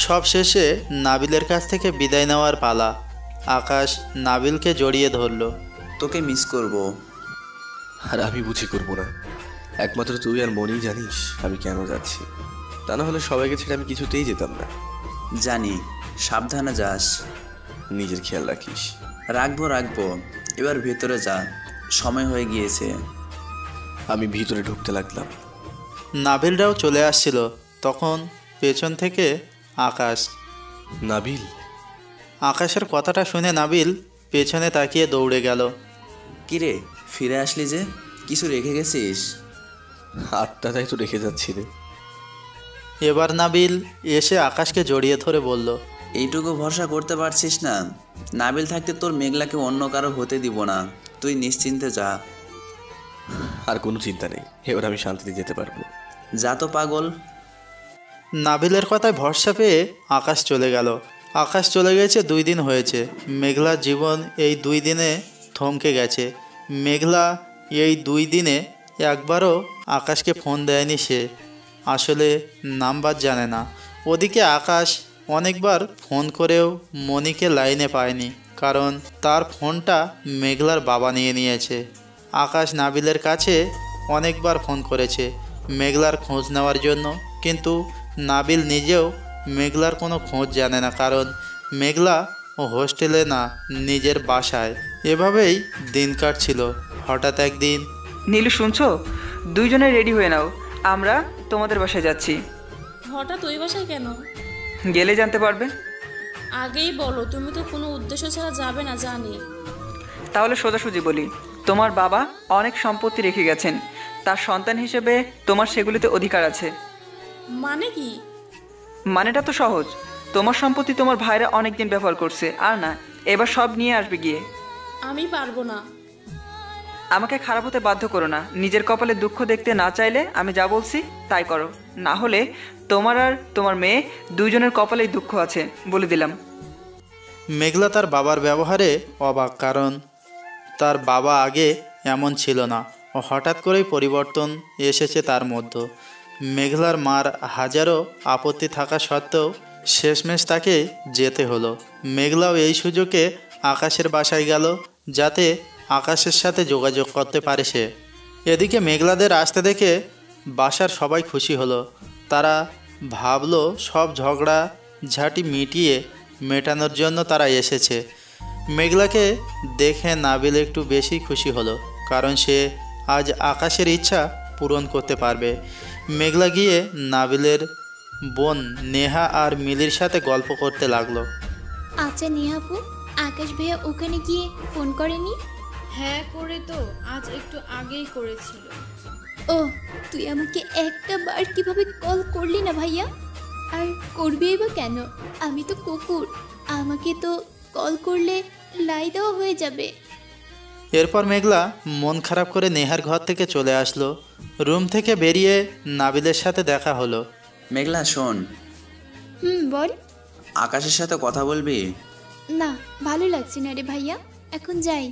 সব শেষে নাবিলের কাছ থেকে বিদায় নেওয়ার পালা। আকাশ নাবিলকে জড়িয়ে ধরল। তোকে মিস করব। আর আমি বুঝি করবো না? একমাত্র তুই আর মনি জানিস আমি কেন যাচ্ছি। তা না হলে সবাইকে ছেড়ে আমি কিছুতেই যেতাম না। জানি, সাবধানে যাস। নিজের খেয়াল রাখিস। রাখবো। এবার ভেতরে যা, সময় হয়ে গিয়েছে। আমি ভিতরে ঢুকতে লাগলাম। নাবিলরাও চলে আসছিল। তখন পেছন থেকে আকাশ। নাবিল? আকাশের কথাটা শুনে নাবিল পেছনে তাকিয়ে দৌড়ে গেল। কিরে, ফিরে আসলি যে? কিছু রেখে গেছিস? আত্মাটাই তো রেখে যাচ্ছি রে। এবার নাবিল এসে আকাশকে জড়িয়ে ধরে বলল, এইটুকু ভরসা করতে পারছিস না? নাবিল থাকতে তোর মেঘলাকে অন্য কারো হতে দিব না। তুই নিশ্চিন্তে যা। আর কোনো চিন্তা নেই, এবার আমি শান্তিতে যেতে পারবো। যা তো পাগল। নাবিলের কথায় ভরসা পেয়ে আকাশ চলে গেল। আকাশ চলে গেছে 2 দিন হয়েছে। মেঘলার জীবন এই 2 দিনে থমকে গেছে। মেঘলা এই 2 দিনে একবারও আকাশকে ফোন দেয়নি সে। আসলে নাম্বার জানে না। ওদিকে আকাশ অনেকবার ফোন করেও মনিকে লাইনে পায়নি, কারণ তার ফোনটা মেঘলার বাবা নিয়ে নিয়েছে। আকাশ নাবিলের কাছে অনেকবার ফোন করেছে মেঘলার খোঁজ নেওয়ার জন্য, কিন্তু নাবিল নিজেও মেঘলার কোনো খোঁজ জানে না, কারণ মেঘলা হোস্টেলে না, নিজের বাসায়। এভাবেই দিন কাটছিল। হঠাৎ একদিন, নীলু শুনছো, দুইজনে রেডি হয়ে নাও, আমরা তোমাদের বাসায় যাচ্ছি। হঠাৎ ওই বাসায় কেন? গেলে জানতে পারবে। আগেই বলো, তুমি তো কোনো উদ্দেশ্য ছাড়া যাবে না জানি। তাহলে সোজাসুজি বলি, তোমার বাবা অনেক সম্পত্তি রেখে গেছেন, তার সন্তান হিসেবে তোমার সেগুলিতে অধিকার আছে। মানে কি? মানেটা তো সহজ, তোমার সম্পত্তি তোমার ভাইরা অনেকদিন ব্যবহার করছে, আর না, এবার সব নিয়ে আসবে গিয়ে। আমি পারবো না। আমাকে খারাপ হতে বাধ্য করো না। নিজের কপালে দুঃখ দেখতে না চাইলে আমি যা বলছি তাই করো, না হলে তোমার আর তোমার মেয়ে দুইজনের কপালেই দুঃখ আছে, বলে দিলাম। মেঘলা তার বাবার ব্যবহারে অবাক, কারণ তার বাবা আগে এমন ছিল না। হঠাৎ করেই পরিবর্তন এসেছে তার মধ্যে। মেঘলার মার হাজারো আপত্তি থাকা সত্ত্বেও শেষমেশ তাকে যেতে হলো। মেঘলাও এই সুযোগে আকাশের বাসায় গেল, যাতে আকাশের সাথে যোগাযোগ করতে পারে সে। এদিকে মেঘলাদের আসতে দেখে বাসার সবাই খুশি হলো। তারা ভাবলো সব ঝগড়া ঝাঁটি মিটিয়ে মেটানোর জন্য তারা এসেছে। মেঘলাকে দেখে নাবিল একটু বেশি খুশি হলো, কারণ সে আজ আকাশের ইচ্ছা পূরণ করতে পারবে। মেঘলা গিয়ে নাবিলের বোন নেহা আর মিলির সাথে গল্প করতে লাগলো। আচ্ছা নেহাপু, আকাশ ভাইয়া ওখানে গিয়ে ফোন করেনি? হ্যাঁ করে তো, আজ একটু আগেই করেছিল। ও, তুই আমাকে একটা বার কিভাবে কল করলি না ভাইয়া? আর করবি বা কেন? আমি তো কুকুর, আমাকে তো কল করলে লাই দেওয়া হয়ে যাবে। এরপর মেঘলা মন খারাপ করে নেহার ঘর থেকে চলে আসলো। রুম থেকে বেরিয়ে নাবিলের সাথে দেখা হলো। মেঘলা শোন, বল। আকাশের সাথে কথা বলবি? না, ভালো লাগছে না রে ভাইয়া, এখন যাই।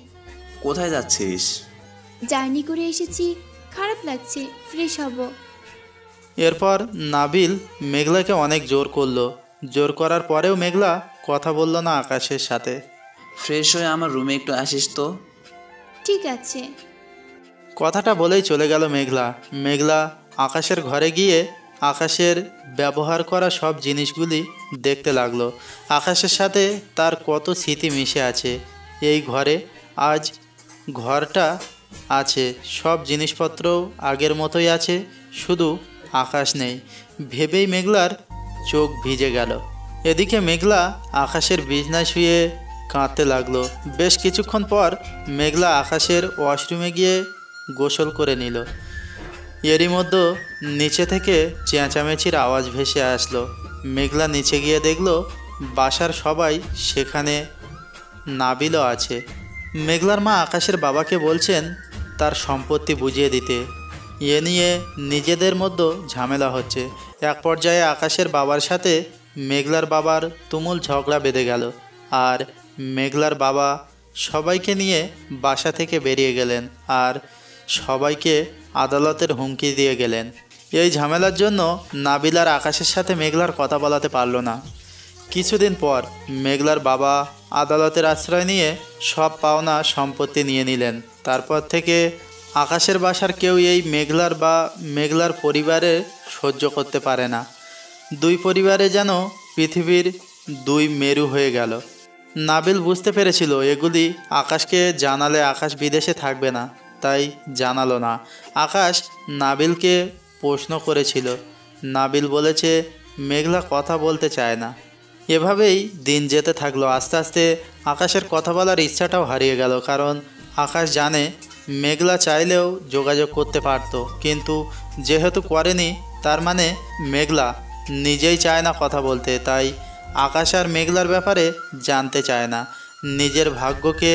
কোথায় যাচ্ছিস? জার্নি করে এসেছি, খারাপ লাগছে, ফ্রেশ হব। এরপর নাবিল মেঘলাকে অনেক জোর করলো। জোর করার পরেও মেঘলা কথা বলল না আকাশের সাথে। ফ্রেশ হয়ে আমার রুমে একটু আসিস তো। ঠিক আছে। কথাটা বলেই চলে গেল মেঘলা। মেঘলা আকাশের ঘরে গিয়ে আকাশের ব্যবহার করা সব জিনিসগুলি দেখতে লাগলো। আকাশের সাথে তার কত স্মৃতি মিশে আছে এই ঘরে। আজ ঘরটা আছে, সব জিনিসপত্র আগের মতোই আছে, শুধু আকাশ নেই। ভেবেই মেঘলার চোখ ভিজে গেল। এদিকে মেঘলা আকাশের বিছনায় শুয়ে কাঁদতে লাগলো। বেশ কিছুক্ষণ পর মেঘলা আকাশের ওয়াশরুমে গিয়ে গোসল করে নিল। এরই মধ্যে নিচে থেকে চেঁচামেচির আওয়াজ ভেসে আসলো। মেঘলা নিচে গিয়ে দেখলো বাসার সবাই সেখানে, নাবিলও আছে। মেঘলার মা আকাশের বাবাকে বলছেন তার সম্পত্তি বুঝিয়ে দিতে। এ নিয়ে নিজেদের মধ্যে ঝামেলা হচ্ছে। এক পর্যায়ে আকাশের বাবার সাথে মেঘলার বাবার তুমুল ঝগড়া বেঁধে গেল। আর মেঘলার বাবা সবাইকে নিয়ে বাসা থেকে বেরিয়ে গেলেন আর সবাইকে আদালতের হুমকি দিয়ে গেলেন। এই ঝামেলার জন্য নাবিল আর আকাশের সাথে মেঘলার কথা বলাতে পারল না। কিছুদিন পর মেঘলার বাবা আদালতের আশ্রয় নিয়ে সব পাওনা সম্পত্তি নিয়ে নিলেন। তারপর থেকে আকাশের বাসার কেউ এই মেঘলার পরিবারে সহ্য করতে পারে না। দুই পরিবারে যেন পৃথিবীর দুই মেরু হয়ে গেল। নাবিল বুঝতে পেরেছিল এগুলি আকাশকে জানালে আকাশ বিদেশে থাকবে না, তাই জানালো না। আকাশ নাবিলকে প্রশ্ন করেছিল, নাবিল বলেছে মেঘলা কথা বলতে চায় না। এভাবেই দিন যেতে থাকলো। আস্তে আস্তে আকাশের কথা বলার ইচ্ছাটাও হারিয়ে গেল, কারণ আকাশ জানে মেঘলা চাইলেও যোগাযোগ করতে পারত, কিন্তু যেহেতু করেনি তার মানে মেঘলা নিজেই চায় না কথা বলতে। তাই আকাশ আর মেঘলার ব্যাপারে জানতে চায় না। নিজের ভাগ্যকে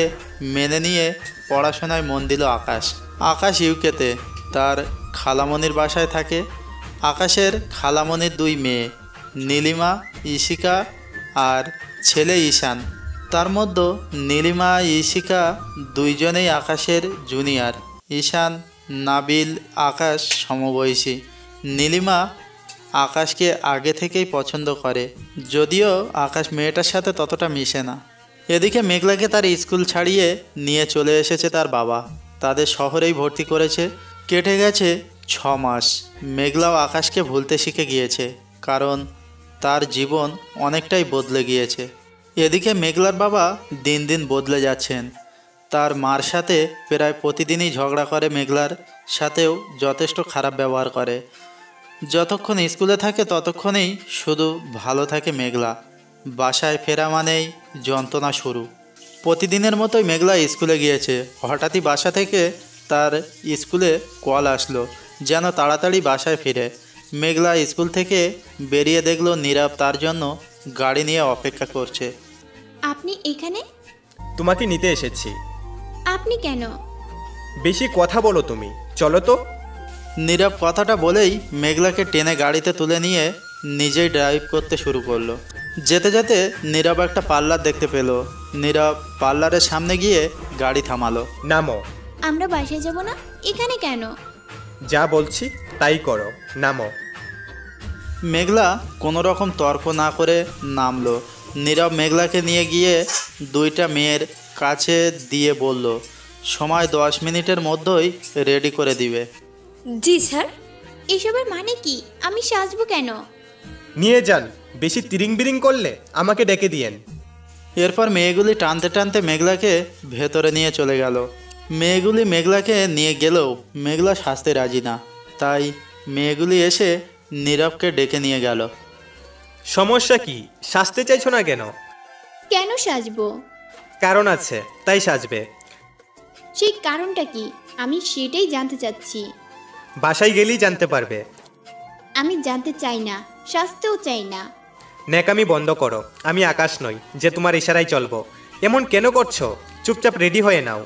মেনে নিয়ে পড়াশোনায় মন দিল আকাশ। আকাশ ইউকেতে তার খালামণির বাসায় থাকে। আকাশের খালামণির দুই মেয়ে, নীলিমা, ইশিকা আর ছেলে ঈশান। তার মধ্যে নীলিমা ইশিকা দুইজনেই আকাশের জুনিয়র। ঈশান, নাবিল, আকাশ সমবয়সী। নীলিমা আকাশকে আগে থেকেই পছন্দ করে, যদিও আকাশ মেয়েটার সাথে ততটা মিশে না। এদিকে মেঘলাকে তার স্কুল ছাড়িয়ে নিয়ে চলে এসেছে তার বাবা। তাদের শহরেই ভর্তি করেছে। কেটে গেছে 6 মাস। মেঘলাও আকাশকে ভুলতে শিখে গিয়েছে, কারণ তার জীবন অনেকটাই বদলে গিয়েছে। এদিকে মেঘলার বাবা দিন দিন বদলে যাচ্ছেন। তার মার সাথে প্রায় প্রতিদিনই ঝগড়া করে, মেঘলার সাথেও যথেষ্ট খারাপ ব্যবহার করে। যতক্ষণ স্কুলে থাকে ততক্ষণেই শুধু ভালো থাকে মেঘলা। বাসায় ফেরা মানেই যন্ত্রণা শুরু। প্রতিদিনের মতোই মেঘলা স্কুলে গিয়েছে। হঠাৎই বাসা থেকে তার স্কুলে কল আসলো যেন তাড়াতাড়ি বাসায় ফিরে। মেঘলা স্কুল থেকে বেরিয়ে দেখলো নীরব তার জন্য গাড়ি নিয়ে অপেক্ষা করছে। আপনি এখানে? তোমাকে নিতে এসেছি। আপনি কেন? বেশি কথা বলো তুমি, চলো তো। নীরব কথাটা বলেই মেঘলাকে টেনে গাড়িতে তুলে নিয়ে নিজেই ড্রাইভ করতে শুরু করলো। যেতে যেতে নীরব একটা পার্লার দেখতে পেল। নীরব পার্লারের সামনে গিয়ে গাড়ি থামালো। নামো। আমরা বাসায় যাব না, এখানে কেন? যা বলছি তাই করো, নামো। মেঘলা কোনো রকম তর্ক না করে নামলো। নীরব মেঘলাকে নিয়ে গিয়ে দুইটা মেয়ের কাছে দিয়ে বলল, সময় 10 মিনিটের মধ্যেই রেডি করে দিবে। জি স্যার। এসবের মানে কি? আমি সাজবো কেন? নিয়ে যান, বেশি তিরিং বিরিং করলে আমাকে ডেকে দিয়েন। এরপর মেয়েগুলি টানতে টানতে মেঘলাকে ভেতরে নিয়ে চলে গেল। মেয়েগুলি মেঘলাকে নিয়ে গেলেও মেঘলা সাজতে রাজি না, তাই মেয়েগুলি এসে নীরবকে ডেকে নিয়ে গেল। সমস্যা কি? সাজতে চাইছো না কেন? কেন সাজবো? কারণ আছে, তাই সাজবে। সেই কারণটা কি? আমি সেটাই জানতে চাচ্ছি। বাসায় গেলেই জানতে পারবে। আমি জানতে চাই না, সাজতেও চাই না। ন্যাকামি বন্ধ করো। আমি আকাশ নই যে তোমার ইশারায় চলবো। এমন কেন করছো? চুপচাপ রেডি হয়ে নাও।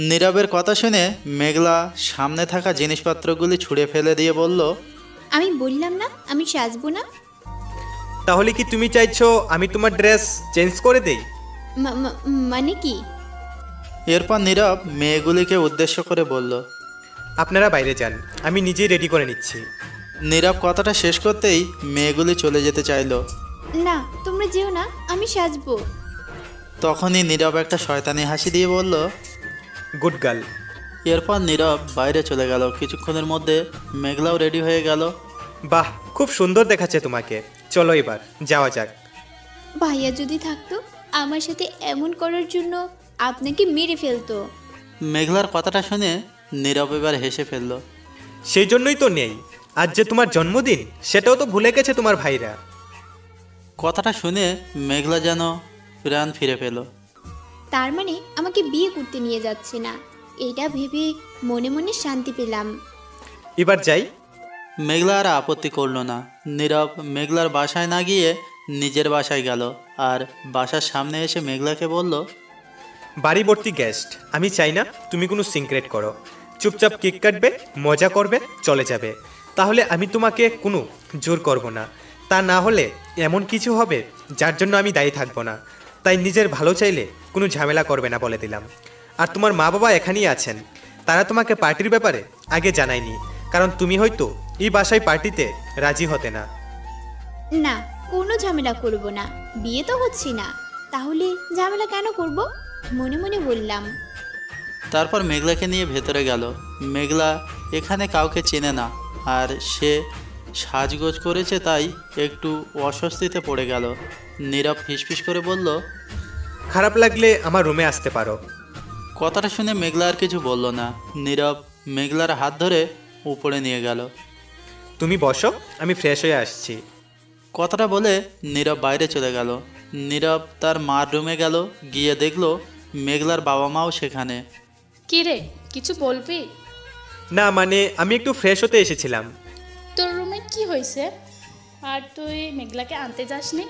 নীরবের কথা শুনে মেঘলা সামনে থাকা জিনিসপত্রগুলি ছুঁড়ে ফেলে দিয়ে বলল, আমি বললাম না আমি সাজবো না। তাহলে কি তুমি চাইছো আমি তোমার ড্রেস চেঞ্জ করে দেই? মানে কি? এরপর নীরব মেয়েগুলিকে উদ্দেশ্য করে বলল, আপনারা বাইরে যান, আমি নিজেই রেডি করে নিচ্ছি। নীরব কথাটা শেষ করতেই মেয়েগুলি চলে যেতে চাইল। না, তোমরা যেও না, আমি সাজবো। তখনই নীরব একটা শয়তানি হাসি দিয়ে বলল, গুড গার্ল। এরপর নীরব বাইরে চলে গেল। কিছুক্ষণের মধ্যে মেঘলাও রেডি হয়ে গেল। বাহ, খুব সুন্দর দেখাচ্ছে তোমাকে। চলো এবার যাওয়া যাক। ভাইয়া যদি থাকতো আমার সাথে এমন করার জন্য আপনাকে মেরে ফেলতো। মেঘলার কথাটা শুনে নীরব এবার হেসে ফেলল। সেই জন্যই তো নেই। আজ যে তোমার জন্মদিন, সেটাও তো ভুলে গেছে তোমার ভাইরা। কথাটা শুনে মেঘলা যেন প্রাণ ফিরে পেল। তার মানে আমাকে বিয়ে করতে নিয়ে যাচ্ছে না, এটা ভেবে মনে মনে শান্তি পেলাম। এবার যাই। মেঘলা আর আপত্তি করলো না। নীরব মেঘলার বাসায় না গিয়ে নিজের বাসায় গেল আর বাসার সামনে এসে মেঘলাকে বলল, বাড়ি ভর্তি গেস্ট, আমি চাই না তুমি কোনো সিক্রেট করো। চুপচাপ কেক কাটবে, মজা করবে, চলে যাবে। তাহলে আমি তোমাকে কোনো জোর করব না। তা না হলে এমন কিছু হবে যার জন্য আমি দায়ী থাকবো না। তাই নিজের ভালো চাইলে কোনো ঝামেলা করবে না বলে দিলাম। আর তোমার মা বাবা এখানেই আছেন, তারা তোমাকে পার্টির ব্যাপারে আগে জানায়নি, কারণ তুমি হয়তো এই বাসায় পার্টিতে রাজি হতে না। না, কোনো ঝামেলা করব না, বিয়ে তো হচ্ছে না, তাহলে ঝামেলা কেন করব? মনে মনে বললাম। তারপর মেঘলাকে নিয়ে ভেতরে গেল। মেঘলা এখানে কাউকে চেনে না আর সে সাজগোজ করেছে, তাই একটু অস্বস্তিতে পড়ে গেল। নীরব ফিসফিস করে বলল, খারাপ লাগলে আমার রুমে আসতে পারো। কথাটা শুনে মেঘলা আর কিছু বলল না। নীরব মেঘলার হাত ধরে উপরে নিয়ে গেল। তুমি বসো, আমি ফ্রেশ হয়ে আসছি। কথাটা বলে নীরব বাইরে চলে গেল। নীরব তার মার রুমে গেল, গিয়ে দেখলো মেঘলার বাবা মাও সেখানে। কি রে, কিছু বলবি? না মানে আমি একটু ফ্রেশ হতে এসেছিলাম। তোর রুমে কি হয়েছে? আর তুই মেঘলাকে আনতে যাসনি?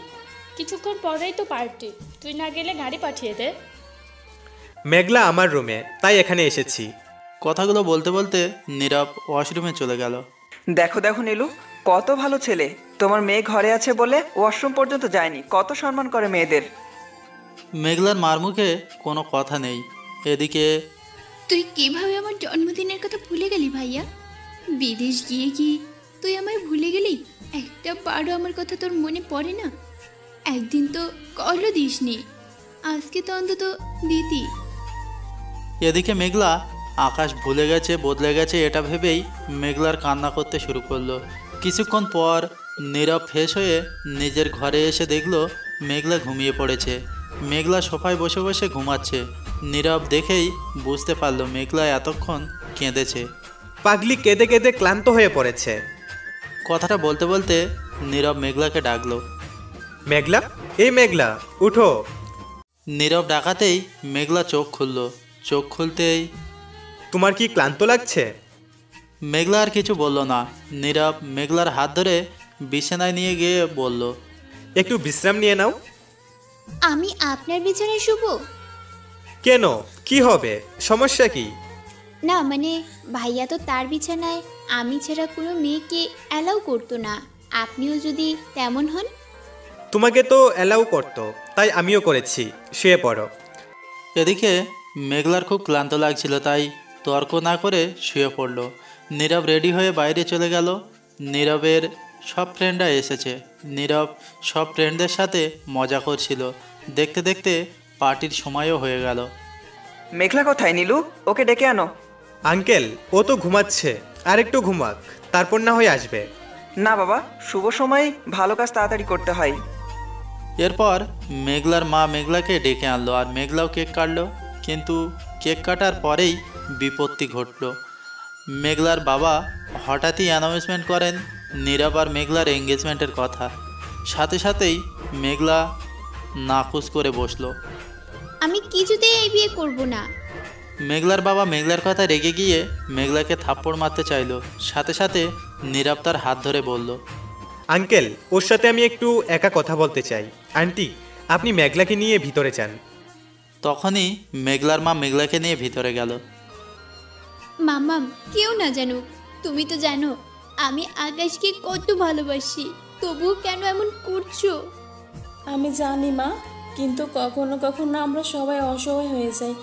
কিছুক্ষণ পরেই তো পার্টি, তুই না গেলে গাড়ি পাঠিয়ে দে। মেঘলা আমার রুমে, তাই এখানে এসেছি। কথাগুলো বলতে বলতে নীরব ওয়াশরুমে চলে গেল। দেখো দেখো নীলু, কত ভালো ছেলে। তোমার মেয়ে ঘরে আছে বলে ওয়াশরুম পর্যন্ত যায়নি। কত সম্মান করে মেয়েদের। মেঘলার মার মুখে কোনো কথা নেই। এদিকে তুই কিভাবে আমার জন্মদিনের কথা ভুলে গেলি ভাইয়া? বিদেশ গিয়ে কি তুই আমায় ভুলে গেলি? একটা বারও আমার কথা তোর মনে পড়ে না? একদিন তো কলও দিসনি, আজকে তো অন্তত দিতি। এদিকে মেঘলা আকাশ ভুলে গেছে, বদলে গেছে, এটা ভেবেই মেঘলার কান্না করতে শুরু করলো। কিছুক্ষণ পর নীরব ফ্রেশ হয়ে নিজের ঘরে এসে দেখলো মেঘলা ঘুমিয়ে পড়েছে। মেঘলা সোফায় বসে বসে ঘুমাচ্ছে। নীরব দেখেই বুঝতে পারলো মেঘলা এতক্ষণ কেঁদেছে। পাগলি কেঁদে কেঁদে ক্লান্ত হয়ে পড়েছে। কথাটা বলতে বলতে নীরব মেঘলাকে ডাকলো। মেঘলা, এই মেঘলা, উঠো। নীরব ডাকাতেই মেঘলা চোখ খুলল। চোখ খুলতেই, তোমার কি ক্লান্ত লাগছে? মেঘলা আর কিছু বলল না। নীরব মেঘলার হাত ধরে বিছানায় নিয়ে গিয়ে বলল, একটু বিশ্রাম নিয়ে নাও। আমি আপনার বিছানায় শুবো? কেন, কি হবে? সমস্যা কি? না মানে ভাইয়া তো তার বিছানায় আমি ছাড়া কোনো মেয়েকে অ্যালাউ করতো না, আপনিও যদি তেমন হন। তোমাকে তো অ্যালাউ করতো, তাই আমিও করেছি। শুয়ে পড়ো। এদিকে মেঘলার খুব ক্লান্ত লাগছিল, তাই তর্ক না করে শুয়ে পড়ল। নীরব রেডি হয়ে বাইরে চলে গেল। নীরবের সব ফ্রেন্ডরা এসেছে। নীরব সব ফ্রেন্ডদের সাথে মজা করছিল। দেখতে দেখতে পার্টির সময়ও হয়ে গেল। মেঘলা কোথায় নীলু? ওকে ডেকে আনো। আঙ্কেল, ও তো ঘুমাচ্ছে, আর একটু ঘুমাক, তারপর না হয় আসবে। না বাবা, শুভ সময় ভালো কাজ তাড়াতাড়ি করতে হয়। এরপর মেঘলার মা মেঘলাকে ডেকে আনলো আর মেঘলাও কেক কাটলো, কিন্তু কেক কাটার পরেই বিপত্তি ঘটলো। মেঘলার বাবা হঠাৎই অ্যানাউন্সমেন্ট করেন নীরব আর মেঘলার এঙ্গেজমেন্টের কথা। সাথে সাথেই মেঘলা নাখুশ করে বসলো। আমি কিছুতেই এই বিয়ে করব না। মেঘলার বাবা মেঘলার কথা রেগে গিয়ে মেঘলাকে থাপ্পড় মারতে চাইলো। সাথে সাথে নীরব তার হাত ধরে বলল, আঙ্কেল, ওর সাথে আমি একটু একা কথা বলতে চাই। আন্টি, আপনি মেঘলাকে নিয়ে ভিতরে যান। তখনই মেঘলার মা মেঘলাকে নিয়ে ভিতরে গেল। মামাম, কেউ না জানুক, তুমি তো জানো আমি আকাশকে কত ভালোবাসি, তবুও কেন এমন করছো? আমি জানি মা, কিন্তু কখনো কখনো আমরা সবাই অসহায় হয়ে যাই।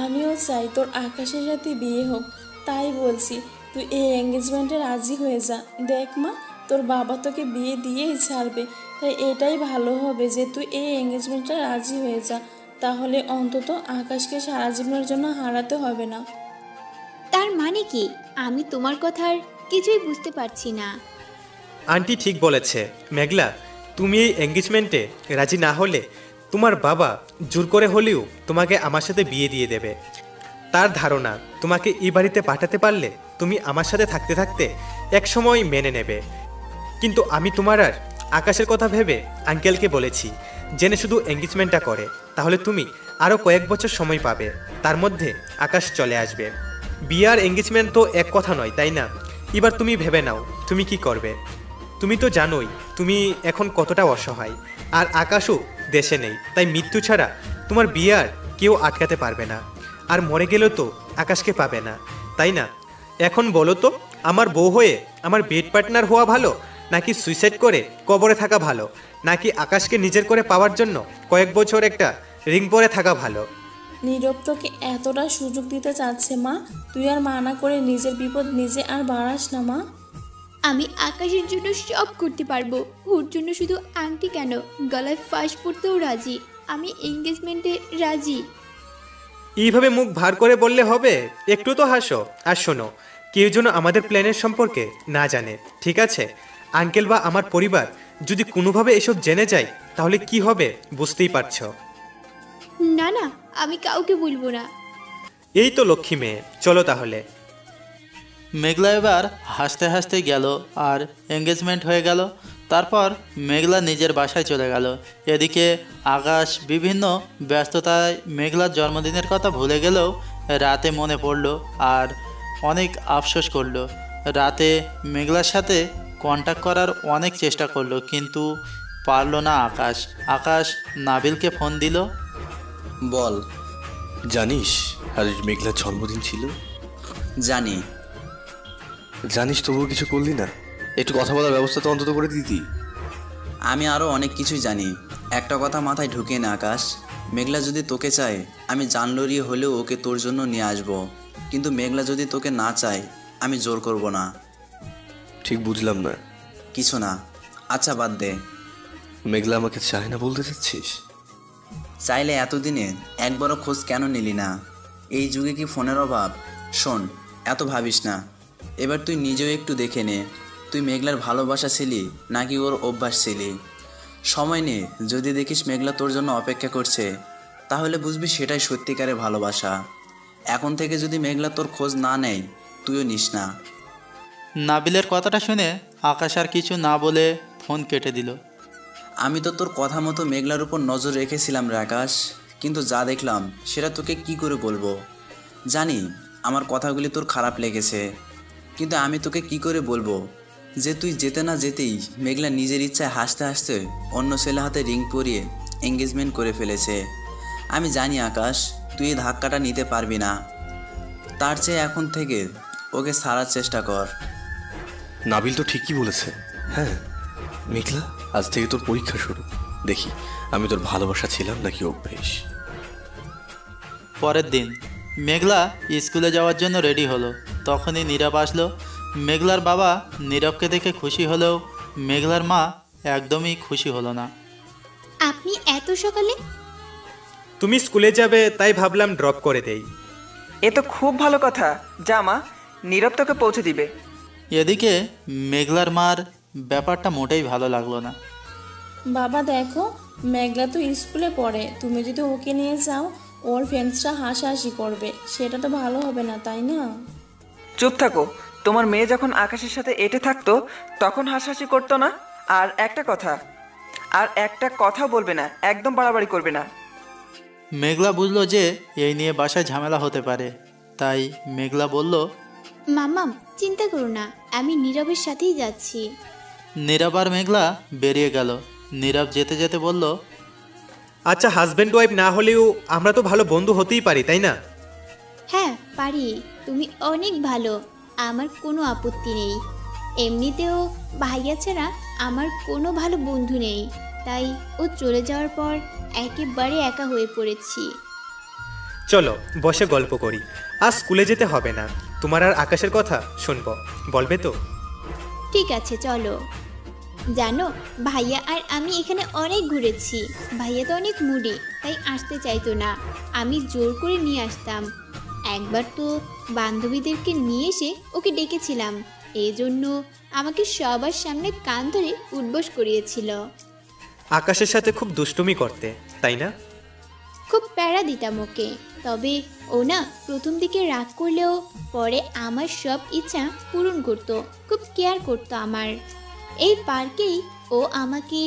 আমিও চাই তোর আকাশের সাথে বিয়ে হোক, তাই বলছি তুই এই এঙ্গেজমেন্টে রাজি হয়ে যা। দেখ মা, তোর বাবা তোকে বিয়ে দিয়েই ছাড়বে, তাই এটাই ভালো হবে যে তুই এই এঙ্গেজমেন্টে রাজি হয়ে যা। তাহলে অন্তত আকাশকে সারা জীবনের জন্য হারাতে হবে না। তার মানে কি? আমি তোমার কথার কিছুই বুঝতে পারছি না। আন্টি ঠিক বলেছে। মেঘলা, তুমি এই এঙ্গেজমেন্টে রাজি না হলে তোমার বাবা জোর করে হলেও তোমাকে আমার সাথে বিয়ে দিয়ে দেবে। তার ধারণা তোমাকে এই বাড়িতে পাঠাতে পারলে তুমি আমার সাথে থাকতে থাকতে একসময় মেনে নেবে। কিন্তু আমি তোমার আর আকাশের কথা ভেবে আঙ্কেলকে বলেছি জেনে শুধু এঙ্গেজমেন্টটা করে, তাহলে তুমি আরও কয়েক বছর সময় পাবে, তার মধ্যে আকাশ চলে আসবে। বিয়ে আর এঙ্গেজমেন্ট তো এক কথা নয়, তাই না? এবার তুমি ভেবে নাও তুমি কি করবে। তুমি তো জানোই তুমি এখন কতটা অসহায়, আর আকাশও দেশে নেই, তাই মৃত্যু ছাড়া তোমার বিয়ে আর কেউ আটকাতে পারবে না। আর মরে গেলেও তো আকাশকে পাবে না, তাই না? এখন বলো তো, আমার বউ হয়ে আমার বেড পার্টনার হওয়া ভালো, নাকি সুইসাইড করে কবরে থাকা ভালো, নাকি আকাশকে নিজের করে পাওয়ার জন্য কয়েক বছর একটা রিং পরে থাকা ভালো? নীরব তোকে এতটা সুযোগ দিতে চাচ্ছে মা, তুই আর মানা করে নিজের বিপদ নিজে আর বাড়াস না মা। আমি আকাশের জন্য সব করতে পারবো, ওর জন্য শুধু আংটি কেন, গলায় ফাঁস পড়তেও রাজি। আমি এঙ্গেজমেন্টে রাজি। এইভাবে মুখ ভার করে বললে হবে? একটু তো হাসো। আর শোনো, কেউ যেন আমাদের প্ল্যানের সম্পর্কে না জানে, ঠিক আছে? আঙ্কেল বা আমার পরিবার যদি কোনোভাবে এসব জেনে যায় তাহলে কি হবে বুঝতেই পারছো। না না, আমি কাউকে বলবো না। এই তো লক্ষ্মী মেয়ে, চলো তাহলে। মেঘলা এবার হাসতে হাসতে গেল আর এঙ্গেজমেন্ট হয়ে গেল। তারপর মেঘলা নিজের বাসায় চলে গেল। এদিকে আকাশ বিভিন্ন ব্যস্ততায় মেঘলার জন্মদিনের কথা ভুলে গেলেও রাতে মনে পড়ল আর অনেক আফসোস করলো। রাতে মেঘলার সাথে কন্ট্যাক্ট করার অনেক চেষ্টা করলো, কিন্তু পারল না আকাশ। আকাশ নাবিলকে ফোন দিল। বল। জানিস আজ মেঘলার জন্মদিন ছিল? জানি। জানিস তবুও কিছু করলি না? একটু কথা বলার ব্যবস্থা তো অন্তত করে দিতি। আমি আরও অনেক কিছুই জানি, একটা কথা মাথায় ঢুকিয়ে না আকাশ। মেঘলা যদি তোকে চায় আমি জানলরিয়ে হলেও ওকে তোর জন্য নিয়ে আসবো, কিন্তু মেঘলা যদি তোকে না চায় আমি জোর করব না। ঠিক বুঝলাম না। কিছু না। আচ্ছা বাদ দে। মেঘলা আমাকে চায় না বলতে চাচ্ছিস? চাইলে এতদিনে একবারও খোঁজ কেন নিলি না? এই যুগে কি ফোনের অভাব? শোন, এত ভাবিস না। এবার তুই নিজেও একটু দেখে নে, তুই মেঘলার ভালোবাসা ছিলি নাকি ওর অভ্যাস ছিলি। সময় নে, যদি দেখিস মেঘলা তোর জন্য অপেক্ষা করছে তাহলে বুঝবি সেটাই সত্যিকারের ভালোবাসা। এখন থেকে যদি মেঘলা তোর খোঁজ না নেয় তুইও নিস না। নাবিলের কথাটা শুনে আকাশ আর কিছু না বলে ফোন কেটে দিল। আমি তো তোর কথা মতো মেঘলার উপর নজর রেখেছিলাম রে আকাশ, কিন্তু যা দেখলাম সেটা তোকে কি করে বলবো। জানি আমার কথাগুলি তোর খারাপ লেগেছে, কিন্তু আমি তোকে কি করে বলবো যে তুই যেতে না যেতেই মেঘলা নিজের ইচ্ছায় হাসতে হাসতে অন্য ছেলে হাতে রিং পরিয়ে এঙ্গেজমেন্ট করে ফেলেছে। আমি জানি আকাশ তুই এই ধাক্কাটা নিতে পারবি না, তার চেয়ে এখন থেকে ওকে ছাড়ার চেষ্টা কর। নাবিল তো ঠিকই বলেছে। হ্যাঁ মেঘলা, আজ থেকে তোর পরীক্ষা শুরু, দেখি আমি তোর ভালোবাসা ছিলাম নাকি অভ্যেস। পরের দিন মেঘলা স্কুলে যাওয়ার জন্য রেডি হলো। তখনই নীরব আসলো। মেঘলার বাবা নীরবকে দেখে খুশি হলেও মেঘলার মা একদমই খুশি হলো না। আপনি এত সকালে? তুমি স্কুলে যাবে তাই ভাবলাম ড্রপ করে দেই। এ তো খুব ভালো কথা। যা মা, নীরব তোকে পৌঁছে দিবে। এদিকে মেঘলার মার ব্যাপারটা মোটেই ভালো লাগলো না। বাবা দেখো, মেঘলা তো স্কুলে পড়ে, তুমি যদি ওকে নিয়ে যাও ওর ফ্রেন্ডসরা হাসাহাসি করবে, সেটা তো ভালো হবে না, তাই না? চুপ থাকো। তোমার মেয়ে যখন আকাশের সাথে এঁটে থাকতো তখন হাসাহাসি করতো না? আর একটা কথা বলবে না, একদম বাড়াবাড়ি করবে না। মেঘলা বুঝলো যে এই নিয়ে বাসায় ঝামেলা হতে পারে, তাই মেঘলা বলল, মাম্মাম চিন্তা করো না, আমি নীরবের সাথেই যাচ্ছি। নীরব আর মেঘলা বেরিয়ে গেল। নীরব যেতে যেতে বলল, আচ্ছা, হাজব্যান্ড ওয়াইফ না হলেও আমরা তো ভালো বন্ধু হতেই পারি, তাই না? হ্যাঁ পারি, তুমি অনেক ভালো, আমার কোনো আপত্তি নেই। এমনিতেও ভাইয়া ছাড়া আমার কোনো ভালো বন্ধু নেই, তাই ও চলে যাওয়ার পর একেবারে একা হয়ে পড়েছি। চলো বসে গল্প করি। আজ স্কুলে যেতে হবে না, তোমার আর আকাশের কথা শুনবো, বলবে তো? ঠিক আছে চলো। জানো, ভাইয়া আর আমি এখানে অনেক ঘুরেছি। ভাইয়া তো অনেক মুডি, তাই আসতে চাইতো না, আমি জোর করে নিয়ে আসতাম। একবার তো বান্ধবীদেরকে নিয়ে এসে ওকে ডেকেছিলাম, এই জন্য আমাকে সবার সামনে কান ধরে উঠবোস করিয়েছিল। আকাশের সাথে খুব দুষ্টুমি করতে, তাই না? খুব প্যারা দিতাম ওকে, তবে ও না প্রথম দিকে রাগ করলেও পরে আমার সব ইচ্ছা পূরণ করতো, খুব কেয়ার করতো আমার। এই পার্কেই ও আমাকে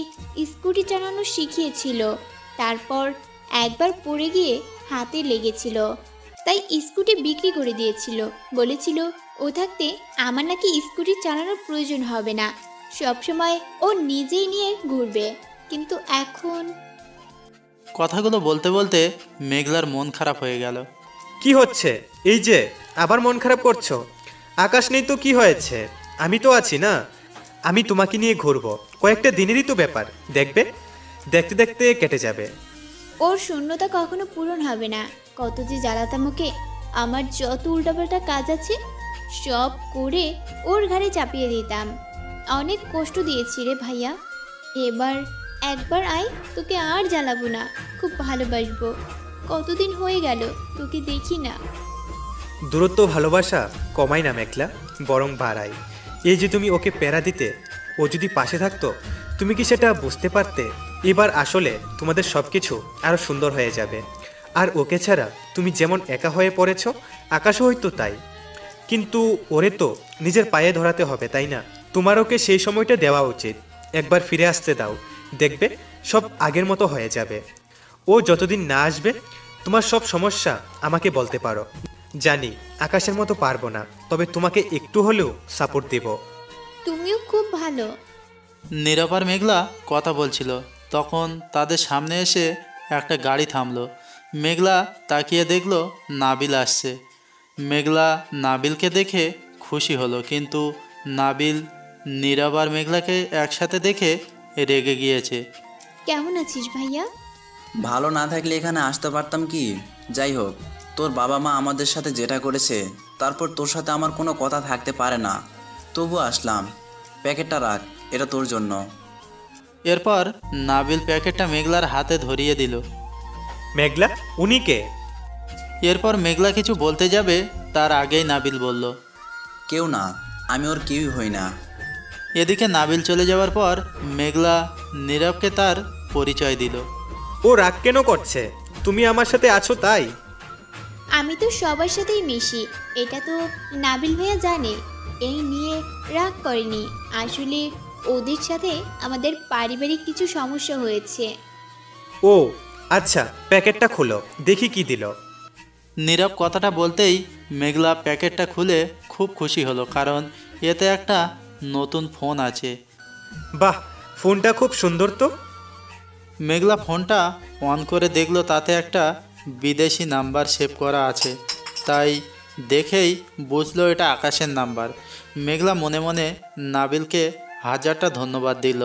স্কুটি চালানো শিখিয়েছিল। তারপর একবার পড়ে গিয়ে হাতে লেগেছিল, তাই স্কুটি বিক্রি করে দিয়েছিল। বলেছিল ও থাকতে আমার নাকি স্কুটি চালানোর প্রয়োজন হবে না, সবসময় ও নিজেই নিয়ে ঘুরবে। কিন্তু এখন কথাগুলো বলতে বলতে মেঘলার মন খারাপ হয়ে গেল। কি হচ্ছে এই যে আবার মন খারাপ করছো? আকাশ নেই তো কি হয়েছে, আমি তো আছি না। আমি তোমাকে নিয়ে ঘুরবো, কয়েকটা দিনেরই তো ব্যাপার, দেখবে দেখতে দেখতে কেটে যাবে। ওর শূন্যতা কখনো পূরণ হবে না। কত যে জ্বালাতাম ওকে, আমার যত উল্টাপাল্টা কাজ আছে সব করে ওর ঘাড়ে চাপিয়ে দিতাম। অনেক কষ্ট দিয়েছি রে ভাইয়া, এবার একবার আয়, তোকে আর জ্বালাবো না, খুব ভালোবাসবো। কতদিন হয়ে গেল তোকে দেখি না। দূরত্ব ভালোবাসা কমাই না মেঘলা, বরং বাড়াই। এই যে তুমি ওকে প্যারা দিতে, ও যদি পাশে থাকতো তুমি কি সেটা বুঝতে পারতে? এবার আসলে তোমাদের সব কিছু আরও সুন্দর হয়ে যাবে। আর ওকে ছাড়া তুমি যেমন একা হয়ে পড়েছো, আকাশও হয়তো তাই। কিন্তু ওরে তো নিজের পায়ে ধরাতে হবে, তাই না? তোমার ওকে সেই সময়টা দেওয়া উচিত। একবার ফিরে আসতে দাও, দেখবে সব আগের মতো হয়ে যাবে। ও যতদিন না আসবে তোমার সব সমস্যা আমাকে বলতে পারো। জানি আকাশের মতো পারবো না, তবে তোমাকে একটু হলেও সাপোর্ট দেব। তুমিও খুব ভালো। নীরব আর মেঘলা কথা বলছিল, তখন তাদের সামনে এসে একটা গাড়ি থামলো। মেঘলা তাকিয়ে দেখলো নাবিল আসছে। মেঘলা নাবিলকে দেখে খুশি হলো, কিন্তু নাবিল নীরব আর মেঘলাকে একসাথে দেখে রেগে গিয়েছে। কেমন আছিস ভাইয়া? ভালো না থাকলে এখানে আসতে পারতাম কি? যাই হোক, তোর বাবা মা আমাদের সাথে যেটা করেছে, তারপর তোর সাথে আমার কোনো কথা থাকতে পারে না, তবু আসলাম। প্যাকেটটা রাখ, এটা তোর জন্য। এরপর নাবিল প্যাকেটটা মেঘলার হাতে ধরিয়ে দিল। মেঘলা, উনি কে? এরপর মেঘলা কিছু বলতে যাবে, তার আগেই নাবিল বলল, কেউ না, আমি ওর কেউই হই না। এদিকে নাবিল চলে যাওয়ার পর মেঘলা নীরবকে তার পরিচয় দিল। ও রাগ কেন করছে? তুমি আমার সাথে আছো তাই? আমি তো সবার সাথেই মিশি, এটা তো নাবিল ভাইয়া জানে। এই নিয়ে রাগ করেনি, আসলে ওদের সাথে আমাদের পারিবারিক কিছু সমস্যা হয়েছে। ও আচ্ছা, প্যাকেটটা খুলো, দেখি কি দিল। নীরব কথাটা বলতেই মেঘলা প্যাকেটটা খুলে খুব খুশি হলো, কারণ এতে একটা নতুন ফোন আছে। বাহ, ফোনটা খুব সুন্দর তো। মেঘলা ফোনটা অন করে দেখলো তাতে একটা বিদেশি নাম্বার সেভ করা আছে, তাই দেখেই বুঝলো এটা আকাশের নাম্বার। মেঘলা মনে মনে নাবিলকে হাজারটা ধন্যবাদ দিল।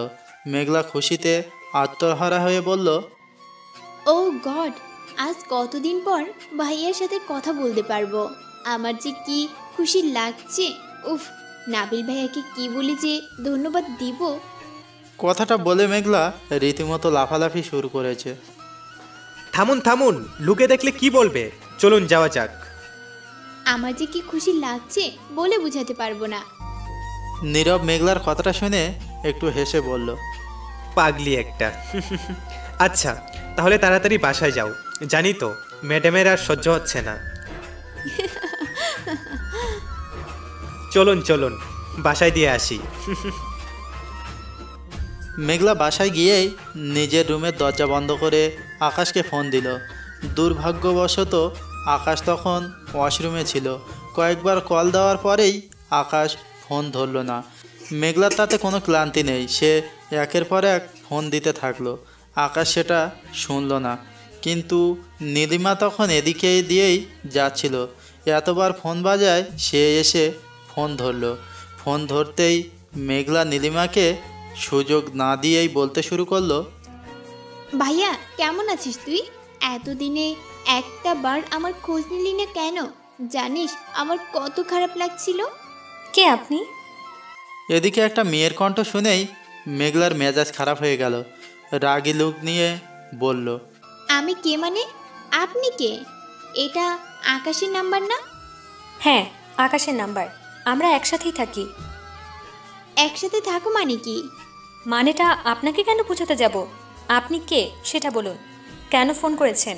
মেঘলা খুশিতে আত্মহারা হয়ে বলল, ও গড, আজ কতদিন পর ভাইয়ার সাথে কথা বলতে পারবো, আমার যে কি খুশি লাগছে। উফ, নাবিল ভাইয়াকে কি বলে যে ধন্যবাদ দিব। কথাটা বলে মেঘলা রীতিমতো লাফালাফি শুরু করেছে। থামুন থামুন, লুকে দেখলে কি বলবে? চলুন যাওয়া যাক। আমার যে কি খুশি লাগছে বলে বোঝাতে পারবো না। নীরব মেঘলার কথাটা শুনে একটু হেসে বলল, পাগলি একটা। আচ্ছা, তাহলে তাড়াতাড়ি বাসায় যাও। জানি তো ম্যাডামের আর সহ্য হচ্ছে না। চলুন চলুন, বাসায় দিয়ে আসি। মেঘলা বাসায় গিয়েই নিজের রুমের দরজা বন্ধ করে আকাশকে ফোন দিল। দুর্ভাগ্যবশত আকাশ তখন ওয়াশরুমে ছিল। কয়েকবার কল দেওয়ার পরেই আকাশ ফোন ধরল না। মেঘলার তাতে কোনো ক্লান্তি নেই, সে একের পর এক ফোন দিতে থাকলো। আকাশ সেটা শুনল না, কিন্তু নীলিমা তখন এদিকে দিয়েই যাচ্ছিল। এতবার ফোন বাজায় সে এসে ফোন ধরল। ফোন ধরতেই মেঘলা নীলিমাকে সুযোগ না দিয়েই বলতে শুরু করলো, ভাইয়া কেমন আছিস তুই? এতদিনে একটা বার আমার খোঁজ নিলি না কেন? জানিস আমার কত খারাপ লাগছিল। কে আপনি? এদিকে একটা মেয়ের কণ্ঠ শুনেই মেঘলার মেজাজ খারাপ হয়ে গেল। রাগী লুক নিয়ে বলল, আমি কে মানে? আপনি কে? এটা আকাশের নাম্বার না? হ্যাঁ, আকাশের নাম্বার। আমরা একসাথেই থাকি। একসাথে থাকো মানে কি? মানেটা আপনাকে কেন বোঝাতে যাব? আপনি কে সেটা বলুন। কেন ফোন করেছেন?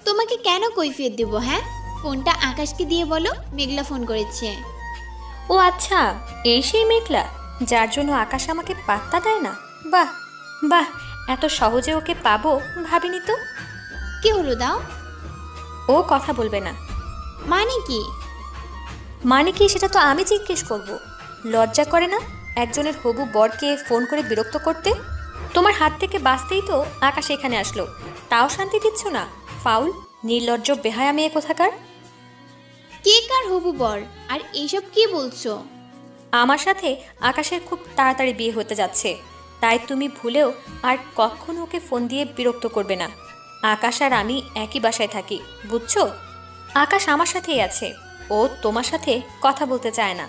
তোমাকে কেন কৈফিয়ত দেবো? হ্যাঁ, ফোনটা আকাশকে দিয়ে বলো মেঘলা ফোন করেছে। ও আচ্ছা, এই সেই মেঘলা যার জন্য আকাশ আমাকে পাত্তা দেয় না। বাহ বাহ, এত সহজে ওকে পাবো ভাবিনি তো। কি হলো দাও? ও কথা বলবে না। মানে কি? মানে কি সেটা তো আমি জিজ্ঞেস করব। লজ্জা করে না একজনের হবু বরকে ফোন করে বিরক্ত করতে? তোমার হাত থেকে বাঁচতেই তো আকাশ এখানে আসলো, তাও শান্তি দিচ্ছ না। ফাউল, নির্লজ্জ, বেহায়া মেয়ে কোথাকার। কে কার হবু বর? আর এইসব কি বলছো? আমার সাথে আকাশের খুব তাড়াতাড়ি বিয়ে হতে যাচ্ছে, তাই তুমি ভুলেও আর কখনো ওকে ফোন দিয়ে বিরক্ত করবে না। আকাশ আর আমি একই বাসায় থাকি, বুঝছো? আকাশ আমার সাথেই আছে, ও তোমার সাথে কথা বলতে চায় না,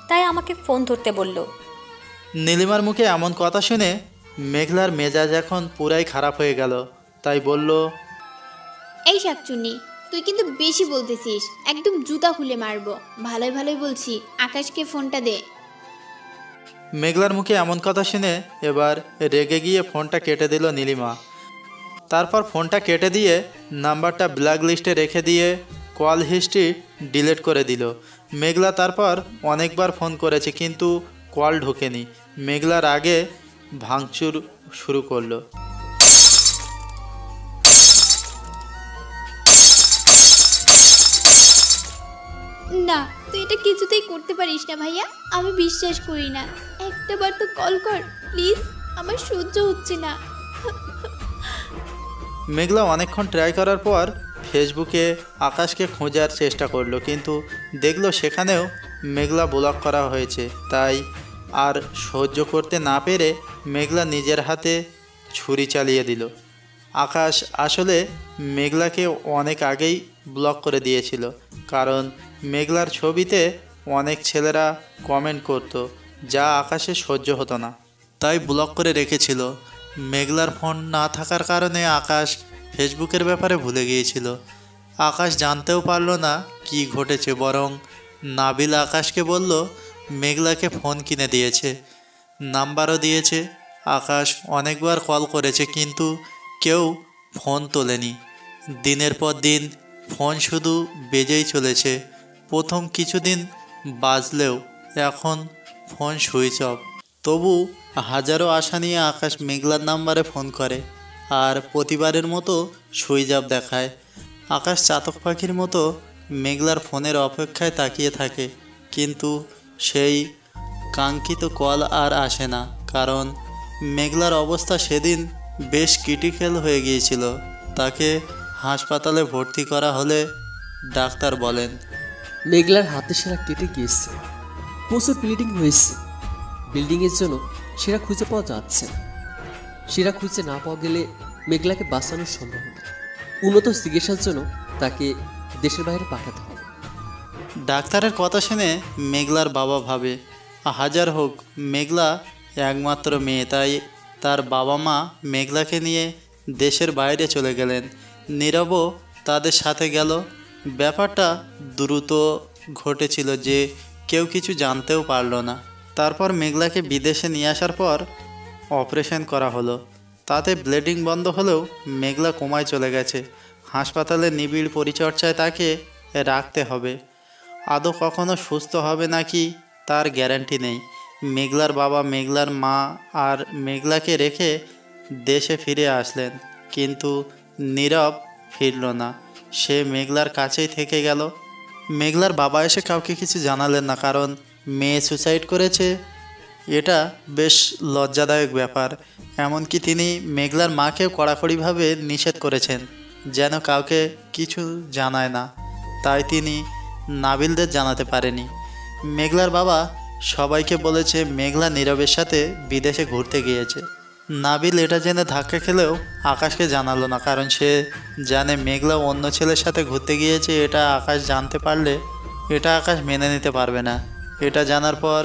তাই আমাকে ফোন ধরতে বলল। নীলিমার মুখে এমন কথা শুনে মেঘলার মেজাজ এখন পুরাই খারাপ হয়ে গেল। তাই বলল, এই শাকচুন্নি, তুই কিন্তু বেশি বলতেছিস, একদম জুতা খুলে মারবো। ভালোই ভালোই বলছি, আকাশকে ফোনটা দে। মেঘলার মুখে এমন কথা শুনে এবার রেগে গিয়ে ফোনটা কেটে দিল নীলিমা। তারপর ফোনটা কেটে দিয়ে নাম্বারটা ব্ল্যাক লিস্টে রেখে দিয়ে কল হিস্ট্রি ডিলিট করে দিল। মেঘলা তারপর অনেকবার ফোন করেছে কিন্তু কল ঢোকেনি। মেঘলার আগে ভাঙচুর শুরু করলো। না, তুই এটা কিছুতেই করতে পারিস না ভাইয়া, আমি বিশ্বাস করি না। একটা বার তো কল কর প্লিজ, আমার সহ্য হচ্ছে না। মেঘলা অনেকক্ষণ ট্রাই করার পর ফেসবুকে আকাশকে খোঁজার চেষ্টা করলো, কিন্তু দেখলো সেখানেও মেঘলা ব্লক করা হয়েছে। তাই আর সহ্য করতে না পেরে মেঘলা নিজের হাতে ছুরি চালিয়ে দিল। আকাশ আসলে মেঘলাকে অনেক আগেই ব্লক করে দিয়েছিল, কারণ মেঘলার ছবিতে অনেক ছেলেরা কমেন্ট করত, যা আকাশে সহ্য হতো না, তাই ব্লক করে রেখেছিল। মেঘলার ফোন না থাকার কারণে আকাশ ফেসবুকের ব্যাপারে ভুলে গিয়েছিল। আকাশ জানতেও পারল না কি ঘটেছে, বরং নাবিল আকাশকে বলল মেঘলাকে ফোন কিনে দিয়েছে, নাম্বারও দিয়েছে। আকাশ অনেকবার কল করেছে কিন্তু কেউ ফোন তোলেনি। দিনের পর দিন ফোন শুধু বেজেই চলেছে। প্রথম কিছুদিন বাজলেও এখন ফোন সুইচ অফ। তবু হাজারো আশা নিয়ে আকাশ মেঘলার নাম্বারে ফোন করে, আর প্রতিবারের মতো সুইচ অফ দেখায়। আকাশ চাতক পাখির মতো মেঘলার ফোনের অপেক্ষায় তাকিয়ে থাকে, কিন্তু সেই কাঙ্ক্ষিত কল আর আসে না, কারণ মেঘলার অবস্থা সেদিন বেশ ক্রিটিক্যাল হয়ে গিয়েছিল। তাকে হাসপাতালে ভর্তি করা হলে ডাক্তার বলেন, মেঘলার হাতে সেরা কেটে গিয়েছে, প্রচুর ব্লিডিং হয়েছে। বিল্ডিংয়ের জন্য সেরা খুঁজে পাওয়া যাচ্ছে না। সেরা খুঁজে না পাওয়া গেলে মেঘলাকে বাঁচানো সম্ভব না। উন্নত চিকিৎসার জন্য তাকে দেশের বাইরে পাঠাতে হবে। ডাক্তারের কথা শুনে মেঘলার বাবা ভাবে, হাজার হোক মেঘলা একমাত্র মেয়ে, তাই তার বাবা মা মেঘলাকে নিয়ে দেশের বাইরে চলে গেলেন। নীরবও তাদের সাথে গেল। ব্যাপারটা দ্রুত ঘটেছিল যে কেউ কিছু জানতেও পারল না। তারপর মেঘলাকে বিদেশে নিয়ে আসার পর অপারেশন করা হলো। তাতে ব্লিডিং বন্ধ হলেও মেঘলা কোমায় চলে গেছে। হাসপাতালে নিবিড় পরিচর্যায় তাকে রাখতে হবে। আদৌ কখনো সুস্থ হবে নাকি তার গ্যারান্টি নেই। মেঘলার বাবা, মেঘলার মা আর মেঘলাকে রেখে দেশে ফিরে আসলেন, কিন্তু নীরব ফিরল না। সে মেঘলার কাছেই থেকে গেল। মেঘলার বাবা এসে কাউকে কিছু জানালেন না, কারণ মেয়ে সুসাইড করেছে। এটা বেশ লজ্জাদায়ক ব্যাপার। এমনকি তিনি মেঘলার মাকেও কড়াকড়িভাবে নিষেধ করেছেন যেন কাউকে কিছু জানায় না। তাই তিনি নাবিলদের জানাতে পারেনি। মেঘলার বাবা সবাইকে বলেছে মেঘলা নীরবের সাথে বিদেশে ঘুরতে গিয়েছে। নাবিল এটা জেনে ধাক্কা খেলেও আকাশকে জানালো না, কারণ সে জানে মেঘলা অন্য ছেলের সাথে ঘুরতে গিয়েছে। এটা আকাশ জানতে পারলে এটা আকাশ মেনে নিতে পারবে না। এটা জানার পর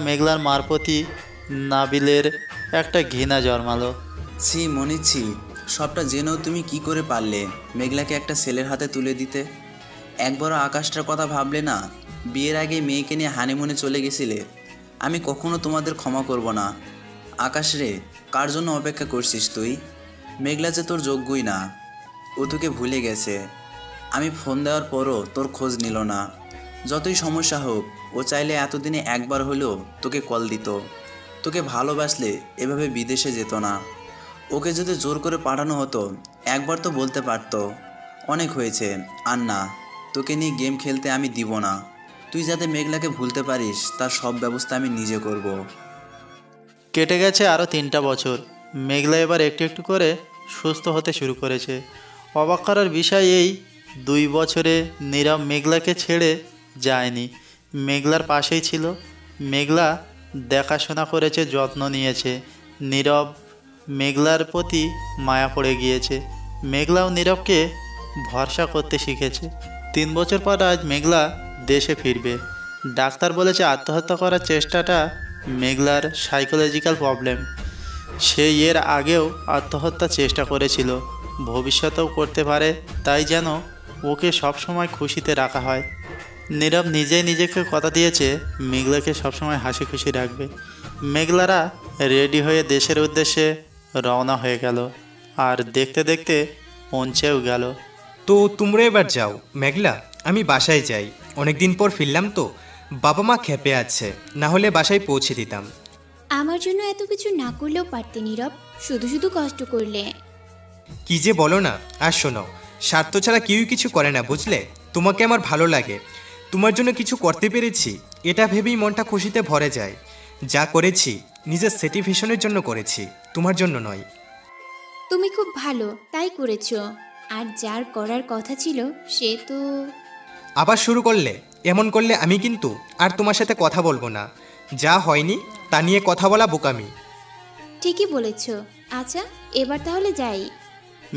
মেঘলার মার প্রতি নাবিলের একটা ঘৃণা জন্মালো। ছি মনি ছি, সবটা জেনেও তুমি কি করে পারলে মেঘলাকে একটা ছেলের হাতে তুলে দিতে? একবারও আকাশটার কথা ভাবলে না? বিয়ের আগে মেয়েকে নিয়ে হানিমুনে চলে গেছিলে। আমি কখনো তোমাদের ক্ষমা করব না। আকাশ রে, কার জন্য অপেক্ষা করছিস তুই? মেঘলা যে তোর যোগ্যই না, ও তোকে ভুলে গেছে। আমি ফোন দেওয়ার পরও তোর খোঁজ নিল না। যতই সমস্যা হোক, ও চাইলে এতদিনে একবার হলেও তোকে কল দিত। তোকে ভালোবাসলে এভাবে বিদেশে যেত না। ওকে যদি জোর করে পাঠানো হতো একবার তো বলতে পারতো, অনেক হয়েছে আর না, তোকে নিয়ে গেম খেলতে আমি দিব না। তুই যাতে মেঘলাকে ভুলতে পারিস তার সব ব্যবস্থা আমি নিজে করব। কেটে গেছে আরও 3টা বছর। মেঘলা এবার একটু একটু করে সুস্থ হতে শুরু করেছে। অবাক করার বিষয়, এই 2 বছরে নীরব মেঘলাকে ছেড়ে যায়নি, মেঘলার পাশেই ছিল। মেঘলা দেখাশোনা করেছে, যত্ন নিয়েছে। নীরব মেঘলার প্রতি মায়া পড়ে গিয়েছে। মেঘলাও নীরবকে ভরসা করতে শিখেছে। 3 বছর পর আজ মেঘলা দেশে ফিরবে। ডাক্তার বলেছে আত্মহত্যা করার চেষ্টাটা মেঘলার সাইকোলজিক্যাল প্রবলেম। সে এর আগেও আত্মহত্যার চেষ্টা করেছিল, ভবিষ্যতেও করতে পারে। তাই যেন ওকে সবসময় খুশিতে রাখা হয়। নীরব নিজেই নিজেকে কথা দিয়েছে মেঘলাকে সবসময় হাসি খুশি রাখবে। মেঘলারা রেডি হয়ে দেশের উদ্দেশ্যে রওনা হয়ে গেল, আর দেখতে দেখতে পৌঁছেও গেল। তো তোমরা এবার যাও। মেঘলা, আমি বাসায় যাই। অনেকদিন পর ফিরলাম তো, বাবা মা খেপে আছে, না হলে বাসায় পৌঁছে দিতাম। আমার জন্য এত কিছু না করলেও পারতে নীরব, শুধু শুধু কষ্ট করলে। কি যে বলো না। আর শোনো, স্বার্থ ছাড়া কেউই কিছু করে না, বুঝলে? তোমাকে আমার ভালো লাগে, তোমার জন্য কিছু করতে পেরেছি, এটা ভেবেই মনটা খুশিতে ভরে যায়। যা করেছি নিজের স্যাটিসফ্যাকশনের জন্য করেছি, তোমার জন্য নয়। তুমি খুব ভালো, তাই করেছো। আর যার করার কথা ছিল সে তো... আবার শুরু করলে? এমন করলে আমি কিন্তু আর তোমার সাথে কথা বলবো না। যা হয়নি তা নিয়ে কথা বলা বোকামি। ঠিকই বলেছ। আচ্ছা, এবার তাহলে যাই।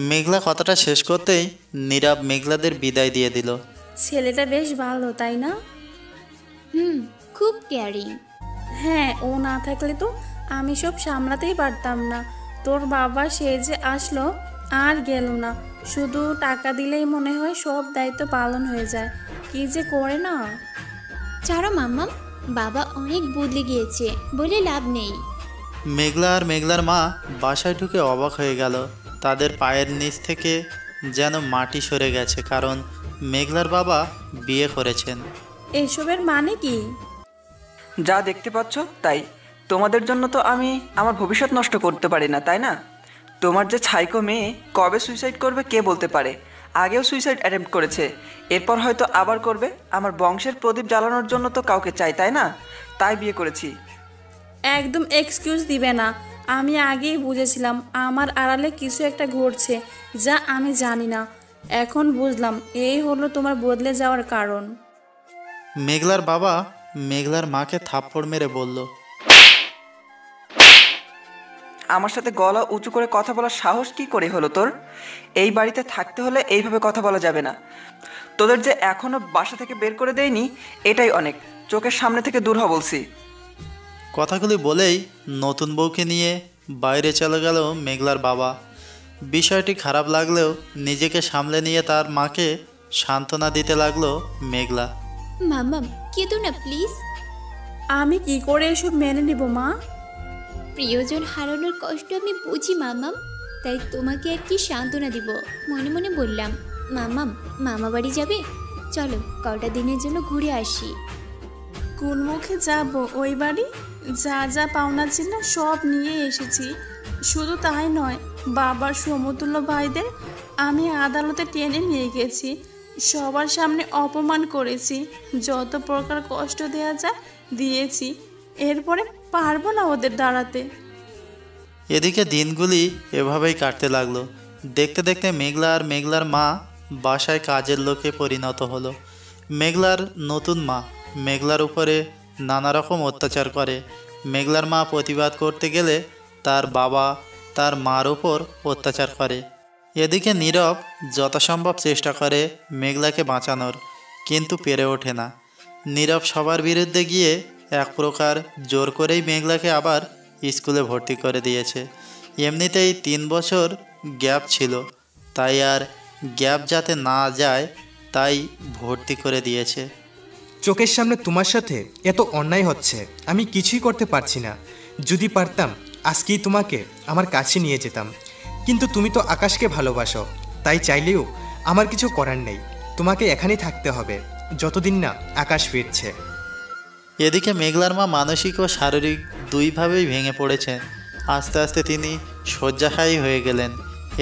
মেঘলা কথাটা শেষ করতেই নীরব মেঘলাদের বিদায় দিয়ে দিল। ছেলেটা বেশ ভালো, তাই না? খুব কেয়ারিং। হ্যাঁ, ও না থাকলে তো আমি সব সামলাতেই পারতাম না। তোর বাবা সে যে আসলো আর গেল না, শুধু টাকা দিলেই মনে হয় সব দায়িত্ব পালন হয়ে যায়। কি যে করে না। ছাড়ো মাম্মাম, বাবা অনেক বদলে গিয়েছে বলে লাভ নেই। মেঘলা আর মেঘলার মা বাসায় ঢুকে অবাক হয়ে গেল। তাদের পায়ের নিচ থেকে যেন মাটি সরে গেছে, কারণ মেঘলার বাবা বিয়ে করেছেন। এসবের মানে কি? যা দেখতে পাচ্ছ তাই। তোমাদের জন্য তো আমি আমার ভবিষ্যৎ নষ্ট করতে পারি না, তাই না? তোমার যে ছাইকো মেয়ে কবে সুইসাইড করবে কে বলতে পারে। আগেও সুইসাইড অ্যাটেম্প্ট করেছে, এরপর হয়তো আবার করবে। আমার বংশের প্রদীপ জ্বালানোর জন্য তো কাউকে চাই, তাই না? তাই বিয়ে করেছি। একদম এক্সকিউজ দিবে না। আমি আগেই বুঝেছিলাম আমার আড়ালে কিছু একটা ঘটছে যা আমি জানি না। এখন বুঝলাম এই হলো তোমার বদলে যাওয়ার কারণ। মেঘলার বাবা মেঘলার মাকে থাপ্পড় মেরে বলল, আমার সাথে গলা উঁচু করে কথা বলার সাহস কি করে হলো তোর? এই বাড়িতে থাকতে হলে এইভাবে কথা বলা যাবে না। তোদের যে এখনো বাসা থেকে বের করে দেয়নি এটাই অনেক। চোখের সামনে থেকে দূর হ বলছি। কথাগুলি বলেই নতুন বউকে নিয়ে বাইরে চলে গেল মেঘলার বাবা। বিষয়টি খারাপ লাগলেও নিজেকে সামলে নিয়ে তার মাকে সান্ত্বনা দিতে লাগলো মেঘলা। মামাম কেঁদো না প্লিজ। আমি কি করে এসব মেনে নিব মা? প্রিয়জন হারানোর কষ্ট আমি বুঝি মামাম, তাই তোমাকে একটি সান্ত্বনা দিব মনে মনে বললাম। মামাম মামা বাড়ি যাবে? চলো কটা দিনের জন্য ঘুরে আসি। কোন মুখে যাব ওই বাড়ি? যা যা পাওনা ছিল সব নিয়ে এসেছি। শুধু তাই নয়, বাবার সমতুল্য ভাইদের আমি আদালতে টেনে নিয়ে গেছি, সবার সামনে অপমান করেছি, যত প্রকার কষ্ট দেওয়া যায় দিয়েছি। এরপরে পারবো না ওদের দাঁড়াতে। এদিকে দিনগুলি এভাবেই কাটতে লাগলো। দেখতে দেখতে মেঘলা আর মেঘলার মা বাসায় কাজের লোকে পরিণত হলো। মেঘলার নতুন মা মেঘলার উপরে নানা রকম অত্যাচার করে। মেঘলার মা প্রতিবাদ করতে গেলে তার বাবা তার মার ওপর অত্যাচার করে। এদিকে নীরব যথাসম্ভব চেষ্টা করে মেঘলাকে বাঁচানোর, কিন্তু পেরে ওঠে না। নীরব সবার বিরুদ্ধে গিয়ে এক প্রকার জোর করেই মেঘলাকে আবার স্কুলে ভর্তি করে দিয়েছে। এমনিতেই 3 বছর গ্যাপ ছিল, তাই আর গ্যাপ যাতে না যায় তাই ভর্তি করে দিয়েছে। চোখের সামনে তোমার সাথে এত অন্যায় হচ্ছে, আমি কিছুই করতে পারছি না। যদি পারতাম আজকেই তোমাকে আমার কাছে নিয়ে যেতাম, কিন্তু তুমি তো আকাশকে ভালোবাসো, তাই চাইলেও আমার কিছু করার নেই। তোমাকে এখানেই থাকতে হবে যতদিন না আকাশ ফিরছে। এদিকে মেঘলার মা মানসিক ও শারীরিক দুইভাবেই ভেঙে পড়েছেন। আস্তে আস্তে তিনি শয্যাশায়ী হয়ে গেলেন।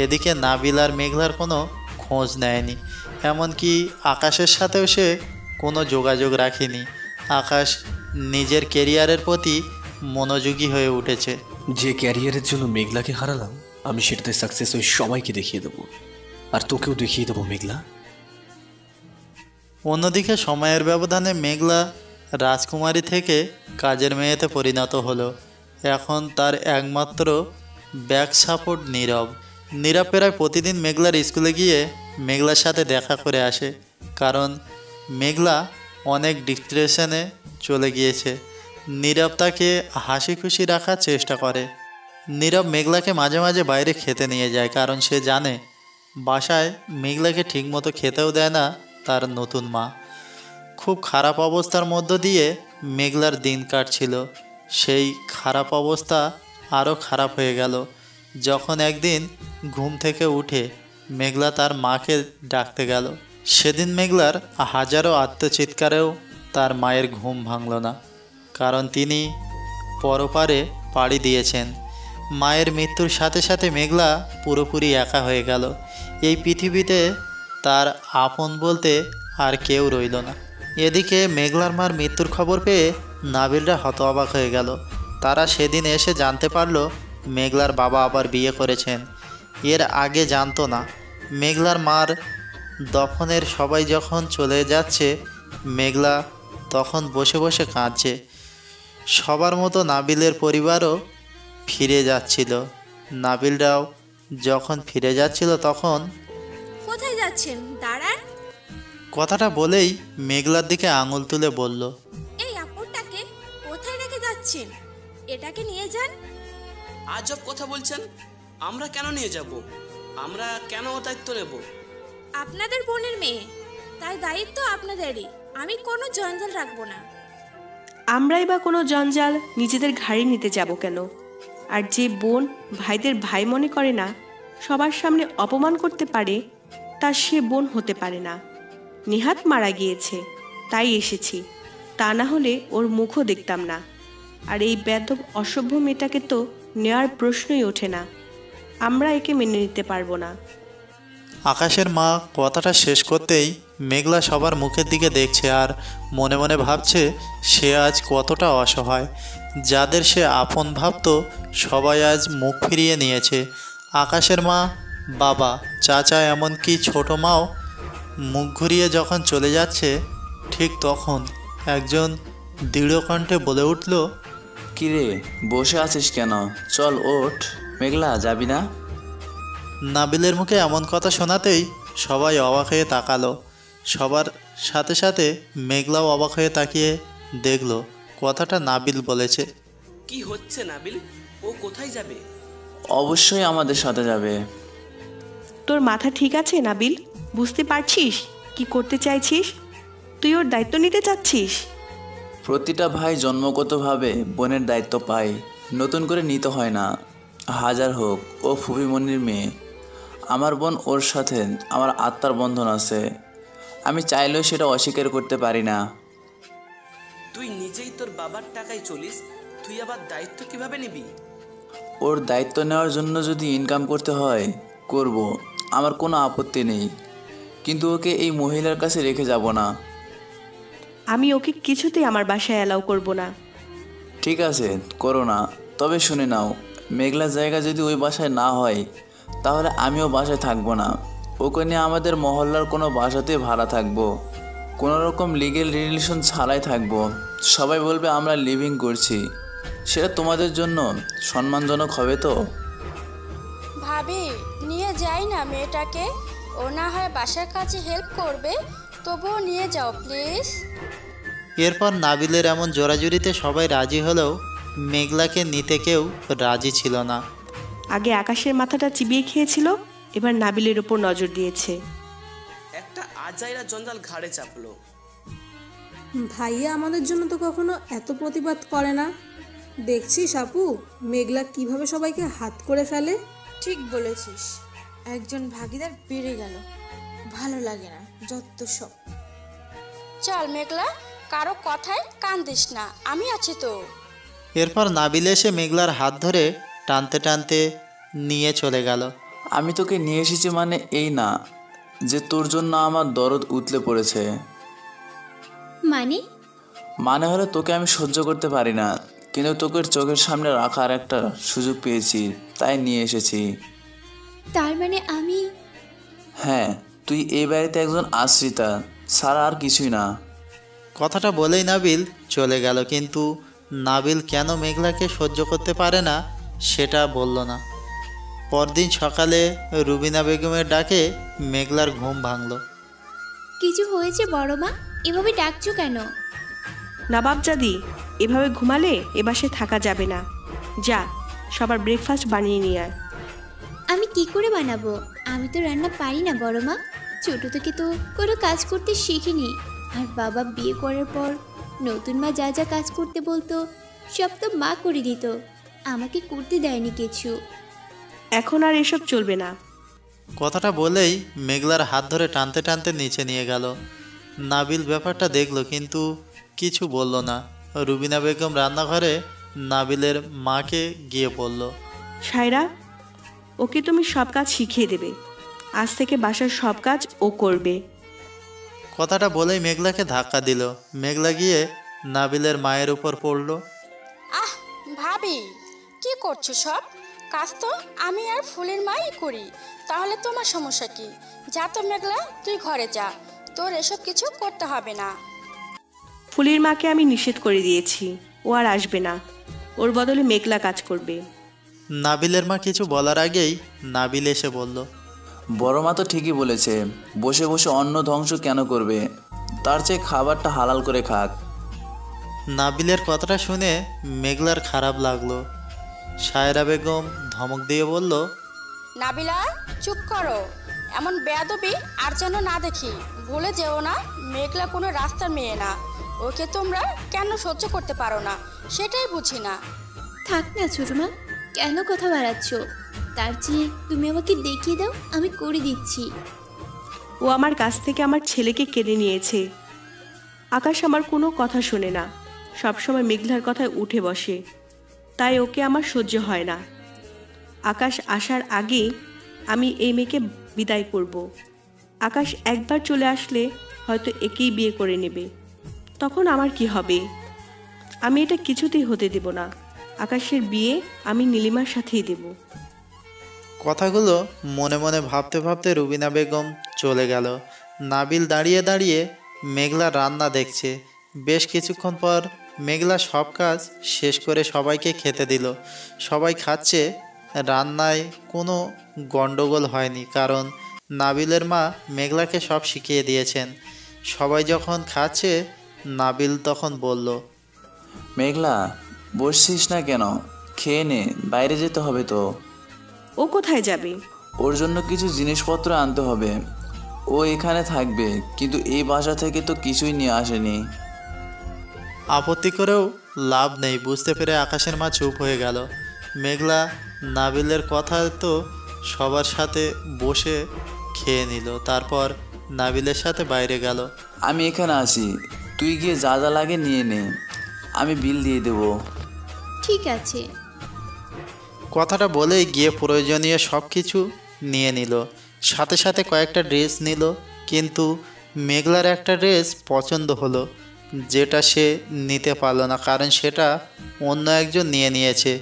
এদিকে নাবিল আর মেঘলার কোনো খোঁজ নেয়নি, এমনকি আকাশের সাথেও সে কোনো যোগাযোগ রাখেনি। আকাশ নিজের কেরিয়ারের প্রতি মনোযোগী হয়ে উঠেছে। যে ক্যারিয়ারের জন্য মেঘলাকে হারালাম, আমি সেটাতে সাকসেস ওই সবাইকে দেখিয়ে দেবো, আর তোকেও দেখিয়ে দেবো মেঘলা। অন্যদিকে সময়ের ব্যবধানে মেঘলা রাজকুমারী থেকে কাজের মেয়েতে পরিণত হলো। এখন তার একমাত্র ব্যাক সাপোর্ট নীরব। নীরব প্রায় প্রতিদিন মেঘলার স্কুলে গিয়ে মেঘলার সাথে দেখা করে আসে, কারণ মেঘলা অনেক ডিপ্রেশনে চলে গিয়েছে। নীরব তাকে হাসি খুশি রাখার চেষ্টা করে। নীরব মেঘলাকে মাঝে মাঝে বাইরে খেতে নিয়ে যায়, কারণ সে জানে বাসায় মেঘলাকে ঠিকমতো খেতেও দেয় না তার নতুন মা। খুব খারাপ অবস্থার মধ্য দিয়ে মেঘলার দিন কাটছিল। সেই খারাপ অবস্থা আরও খারাপ হয়ে গেল যখন একদিন ঘুম থেকে উঠে মেঘলা তার মাকে ডাকতে গেল। সেদিন মেঘলার হাজারো আত্মচিৎকারেও তার মায়ের ঘুম ভাঙল না, কারণ তিনি পরপারে পাড়ি দিয়েছেন। মায়ের মৃত্যুর সাথে সাথে মেঘলা পুরোপুরি একা হয়ে গেল। এই পৃথিবীতে তার আপন বলতে আর কেউ রইল না। এদিকে মেঘলার মার মৃত্যুর খবর পেয়ে নাবিলরা হতবাক হয়ে গেল। তারা সেদিন এসে জানতে পারল মেঘলার বাবা আবার বিয়ে করেছেন। এর আগে জানতো না। মেঘলার মার দফনের সবাই যখন চলে যাচ্ছে, মেঘলা তখন বসে বসে কাঁদছে। সবার মতো নাবিলের পরিবারও ফিরে যাচ্ছিল। নাবিলরাও যখন ফিরে যাচ্ছিল তখন কোথায় যাচ্ছেন? দাঁড়ান। কথাটা বলেই মেঘলার দিকে আঙুল তুলে বলল, এই আপুরটাকে কোথায় রেখে যাচ্ছেন? এটাকে নিয়ে যান। আজব কথা বলছেন। আমরা কেন নিয়ে যাব? আমরা কেন ও দায়িত্ব নেব? আপনাদের বোনের মেয়ে, তাই দায়িত্ব আপনাদেরই। আমি কোনো জঞ্জাল রাখবো না। আমরাই বা কোনো জঞ্জাল নিজেদের ঘাড়ে নিতে যাব কেন? আর যে বোন ভাইদের ভাই মনে করে না, সবার সামনে অপমান করতে পারে, তা সে বোন হতে পারে না। নেহাত মারা গিয়েছে, তাই এসেছি, তা না হলে ওর মুখও দেখতাম না। আর এই বেদব অসভ্য মেয়েটাকে তো নেওয়ার প্রশ্নই ওঠে না। আমরা একে মেনে নিতে পারবো না। আকাশের মা কথাটা শেষ করতেই মেঘলা সবার মুখের দিকে দেখছে আর মনে মনে ভাবছে সে আজ কতটা অসহায়। যাদের সে আপন ভাবত সবাই আজ মুখ ফিরিয়ে নিয়েছে। আকাশের মা, বাবা, চাচা, এমনকি ছোটো মাও মুখ ঘুরিয়ে যখন চলে যাচ্ছে, ঠিক তখন একজন দৃঢ় কণ্ঠে বলে উঠল, কিরে বসে আছিস কেন? চল ওঠ। মেঘলা, যাবি না? নাবিলের মুখে এমন কথা শোনাতেই সবাই অবাক হয়ে তাকালো। সবার সাথে সাথে মেঘলাও অবাক হয়ে তাকিয়ে দেখল কথাটা নাবিল বলেছে। কি হচ্ছে নাবিল? ও কোথায় যাবে? অবশ্যই আমাদের সাথে যাবে। তোর মাথা ঠিক আছে নাবিল? বুঝতে পারছিস কি করতে চাইছিস? তুই ওর দায়িত্ব নিতে চাচ্ছিস? প্রতিটা ভাই জন্মগতভাবে বোনের দায়িত্ব পায়, নতুন করে নিতে হয় না। হাজার হোক ও ফুফিমণির মেয়ে, আমার বোন, ওর সাথে আমার আত্মার বন্ধন আছে। আমি চাইলেও সেটা অস্বীকার করতে পারি না। তুই নিজেই তোর বাবার টাকায় চলিস, তুই আবার দায়িত্ব কিভাবে নিবি? ওর দায়িত্ব নেওয়ার জন্য যদি ইনকাম করতে হয় করব, আমার কোনো আপত্তি নেই, কিন্তু ওকে এই মহিলার কাছে রেখে যাব না। আমি ওকে কিছুতেই আমার বাসায় অ্যালাউ করব না। ঠিক আছে, করো না, তবে শুনে নাও, মেঘলার জায়গা যদি ওই বাসায় না হয় তাহলে আমিও বাসায় থাকবো না। ওকে নিয়ে আমাদের মহল্লার কোনো বাসাতে ভাড়া থাকবো, কোনো রকম লিগেল রিলেশন ছাড়াই থাকবো। সবাই বলবে আমরা লিভিং করছি, সেটা তোমাদের জন্য সম্মানজনক হবে তো? ভাবি, নিয়ে যাই না মেয়েটাকে, ও না হয় বাসার কাছে হেল্প করবে, তবুও নিয়ে যাও প্লিজ। এরপর নাবিলের এমন জোরাজুরিতে সবাই রাজি হলেও মেঘলাকে নিতে কেউ রাজি ছিল না। আগে আকাশের মাথাটা চিবিয়ে খেয়েছিল, এবার নাবিলের উপর নজর দিয়েছে। একটা আজাইরা জঞ্জাল ঘাড়ে চাপলো। ভাইয়া আমাদের জন্য তো কখনো এত প্রতিবাদ করে না। দেখছিস আপু, মেঘলা কিভাবে সবাইকে হাত করে ফেলে। ঠিক বলেছিস, একজন ভাগিদার বেড়ে গেল, ভালো লাগে না যত সব। চল মেঘলা, কারো কথায় কান দিস না, আমি আছি তো। এরপর নাবিল এসে মেঘলার হাত ধরে টানতে টানতে নিয়ে চলে গেল। আমি তোকে নিয়ে এসেছি মানে এই না যে তোর জন্য আমার দরদ উতলে পড়েছে। মানে হলো তোকে আমি সহ্য করতে পারি না, কিন্তু তোকে চোখের সামনে রাখার একটা সুযোগ পেয়েছি, তাই নিয়ে এসেছি। তার মানে আমি? হ্যাঁ, তুই এই বাড়িতে একজন আশ্রিতা ছাড়া আর কিছুই না। কথাটা বলেই নাবিল চলে গেল, কিন্তু নাবিল কেন মেঘলাকে সহ্য করতে পারে না সেটা বলল না। পরদিন সকালে রুবিনা বেগমের ডাকে মেঘলার ঘুম ভাঙল। কিছু হয়েছে বড় মা? এভাবে ডাকছো কেন? নবাবজাদি, এভাবে ঘুমালে এ বাসায় থাকা যাবে না। যা, সবার ব্রেকফাস্ট বানিয়ে নিয়ে আয়। আমি কি করে বানাবো? আমি তো রান্না পারি না বড় মা, ছোট থেকে তো কোনো কাজ করতে শিখিনি। আর বাবা বিয়ে করার পর নতুন মা যা যা কাজ করতে বলতো সব তো মা করে দিত, আমাকে করতে দেয়নি কিছু। এখন আর এসব চলবে না। কথাটা বলেই মেঘলার হাত ধরে টানতে টানতে নিচে নিয়ে গেল। নাবিল ব্যাপারটা দেখলো কিন্তু কিছু বলল না। রুবিনা বেগম রান্নাঘরে নাবিলের মাকে গিয়ে বলল, সায়রা, ওকে তুমি সব কাজ শিখিয়ে দেবে, আজ থেকে বাসার সব কাজ ও করবে। কথাটা বলেই মেঘলাকে ধাক্কা দিল। মেঘলা গিয়ে নাবিলের মায়ের উপর পড়ল। আহ ভাবি, কি করছো সব কাজ? তো আমি আর ফুলের মাই করি, তাহলে তোমার সমস্যা কি? যা তো মেঘলা, তুই ঘরে যা, তোর এসব কিছু করতে হবে না। ফুলির মাকে আমি নিষেধ করে দিয়েছি, ও আর আসবে না, ওর বদলে মেঘলা কাজ করবে। নাবিলের মা কিছু বলার আগেই নাবিল এসে বলল, বড় মা তো ঠিকই বলেছে, বসে বসে অন্ন ধ্বংস কেন করবে, তার চেয়ে খাবারটা হালাল করে খাক। নাবিলের কথাটা শুনে মেঘলার খারাপ লাগলো। সায়রা বেগম ধমক দিয়ে বলল, নাবিলা, চুপ করো, এমন বেয়াদবি আর যেন না দেখি। ভুলে যেও না, মেঘলা কোনো রাস্তার মেয়ে না, ওকে তোমরা কেন সহ্য করতে পারো না সেটাই বুঝি না। থাক না ছোট মা, কেন কথা বাড়াচ্ছ? তার চেয়ে তুমি আমাকে দেখিয়ে দাও, আমি করে দিচ্ছি। ও আমার কাছ থেকে আমার ছেলেকে কেড়ে নিয়েছে। আকাশ আমার কোনো কথা শোনে না, সবসময় মেঘলার কথায় উঠে বসে, তাই ওকে আমার সহ্য হয় না। আকাশ আসার আগে আমি এই মেয়েকে বিদায় করব। আকাশ একবার চলে আসলে হয়তো একেই বিয়ে করে নেবে, তখন আমার কি হবে? আমি এটা কিছুতেই হতে দেব না। আকাশের বিয়ে আমি নীলিমার সাথেই দেব। কথাগুলো মনে মনে ভাবতে ভাবতে রুবিনা বেগম চলে গেল। নাবিল দাঁড়িয়ে দাঁড়িয়ে মেঘলা রান্না দেখছে। বেশ কিছুক্ষণ পর মেঘলা সব কাজ শেষ করে সবাইকে খেতে দিল। সবাই খাচ্ছে। রান্নায় কোনো গণ্ডগোল হয়নি, কারণ নাবিলের মা মেঘলাকে সব শিখিয়ে দিয়েছেন। সবাই যখন খাচ্ছে নাবিল তখন বলল, মেঘলা, বসছিস না কেন? খেয়ে নে, বাইরে যেতে হবে তো। ও কোথায় যাবে? ওর জন্য কিছু জিনিসপত্র আনতে হবে। ও এখানে থাকবে, কিন্তু এই বাসা থেকে তো কিছুই নিয়ে আসেনি। আপত্তি করেও লাভ নেই। বুঝতে পেরে আকাশের মা চুপ হয়ে গেল। মেঘলা নাবিলের কথা তো সবার সাথে বসে খেয়ে নিল, তারপর নাবিলের সাথে বাইরে গেল। আমি এখানে আসি, তুই গিয়ে যা যা লাগে নিয়ে নে, আমি বিল দিয়ে দেবো। ঠিক আছে। কথাটা বলেই গিয়ে প্রয়োজনীয় সব কিছু নিয়ে নিল, সাথে সাথে কয়েকটা ড্রেস নিল। কিন্তু মেঘলার একটা ড্রেস পছন্দ হলো, যেটা সে নিতে পারলো না, কারণ সেটা অন্য একজন নিয়ে নিয়েছে।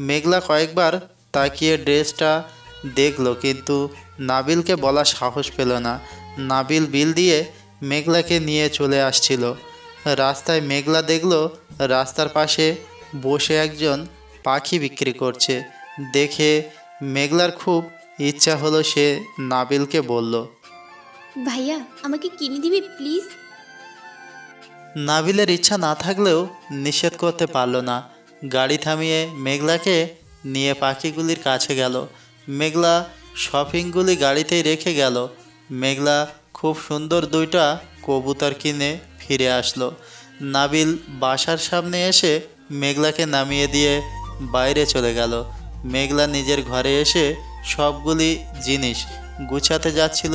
মেঘলা কয়েকবার তাকিয়ে ড্রেসটা দেখলো, কিন্তু নাবিলকে বলার সাহস পেল না। নাবিল বিল দিয়ে মেঘলাকে নিয়ে চলে আসছিল। রাস্তায় মেঘলা দেখলো রাস্তার পাশে বসে একজন পাখি বিক্রি করছে। দেখে মেঘলার খুব ইচ্ছা হলো, সে নাবিলকে বলল, ভাইয়া আমাকে কিনে দিবি প্লিজ? নাবিলের ইচ্ছা না থাকলেও নিষেধ করতে পারল না। গাড়ি থামিয়ে মেঘলাকে নিয়ে পাখিগুলির কাছে গেল। মেঘলা শপিংগুলি গাড়িতেই রেখে গেল। মেঘলা খুব সুন্দর দুইটা কবুতর কিনে ফিরে আসলো। নাবিল বাসার সামনে এসে মেঘলাকে নামিয়ে দিয়ে বাইরে চলে গেল। মেঘলা নিজের ঘরে এসে সবগুলি জিনিস গুছাতে যাচ্ছিল,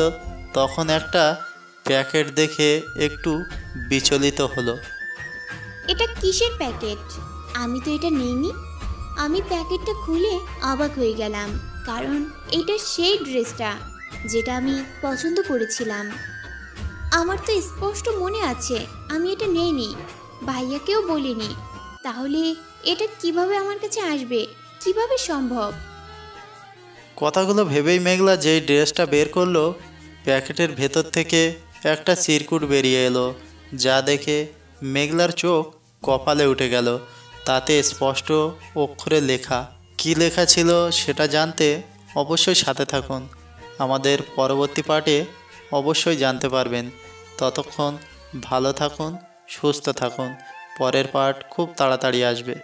তখন একটা প্যাকেট দেখে একটু বিচলিত হলো। এটা কিসের প্যাকেট? আমি তো এটা নিইনি। আমি প্যাকেটটা খুলে অবাক হয়ে গেলাম, কারণ এটা সেই ড্রেসটা যেটা আমি পছন্দ করেছিলাম। আমার তো স্পষ্ট মনে আছে আমি এটা নেইনি, ভাইয়াকেও বলিনি। তাহলে এটা কিভাবে আমার কাছে আসবে? কিভাবে সম্ভব? কথাগুলো ভেবেই মেঘলা যেই ড্রেসটা বের করলো, প্যাকেটের ভেতর থেকে একটা চিরকুট বেরিয়ে এলো, যা দেখে মেঘলার চোখ কপালে উঠে গেল। তাতে স্পষ্ট অক্ষরে লেখা। কি লেখা ছিল সেটা জানতে অবশ্যই সাথে থাকুন। আমাদের পরবর্তী পার্টে অবশ্যই জানতে পারবেন। ততক্ষণ ভালো থাকুন, সুস্থ থাকুন। পরের পার্ট খুব তাড়াতাড়ি আসবে।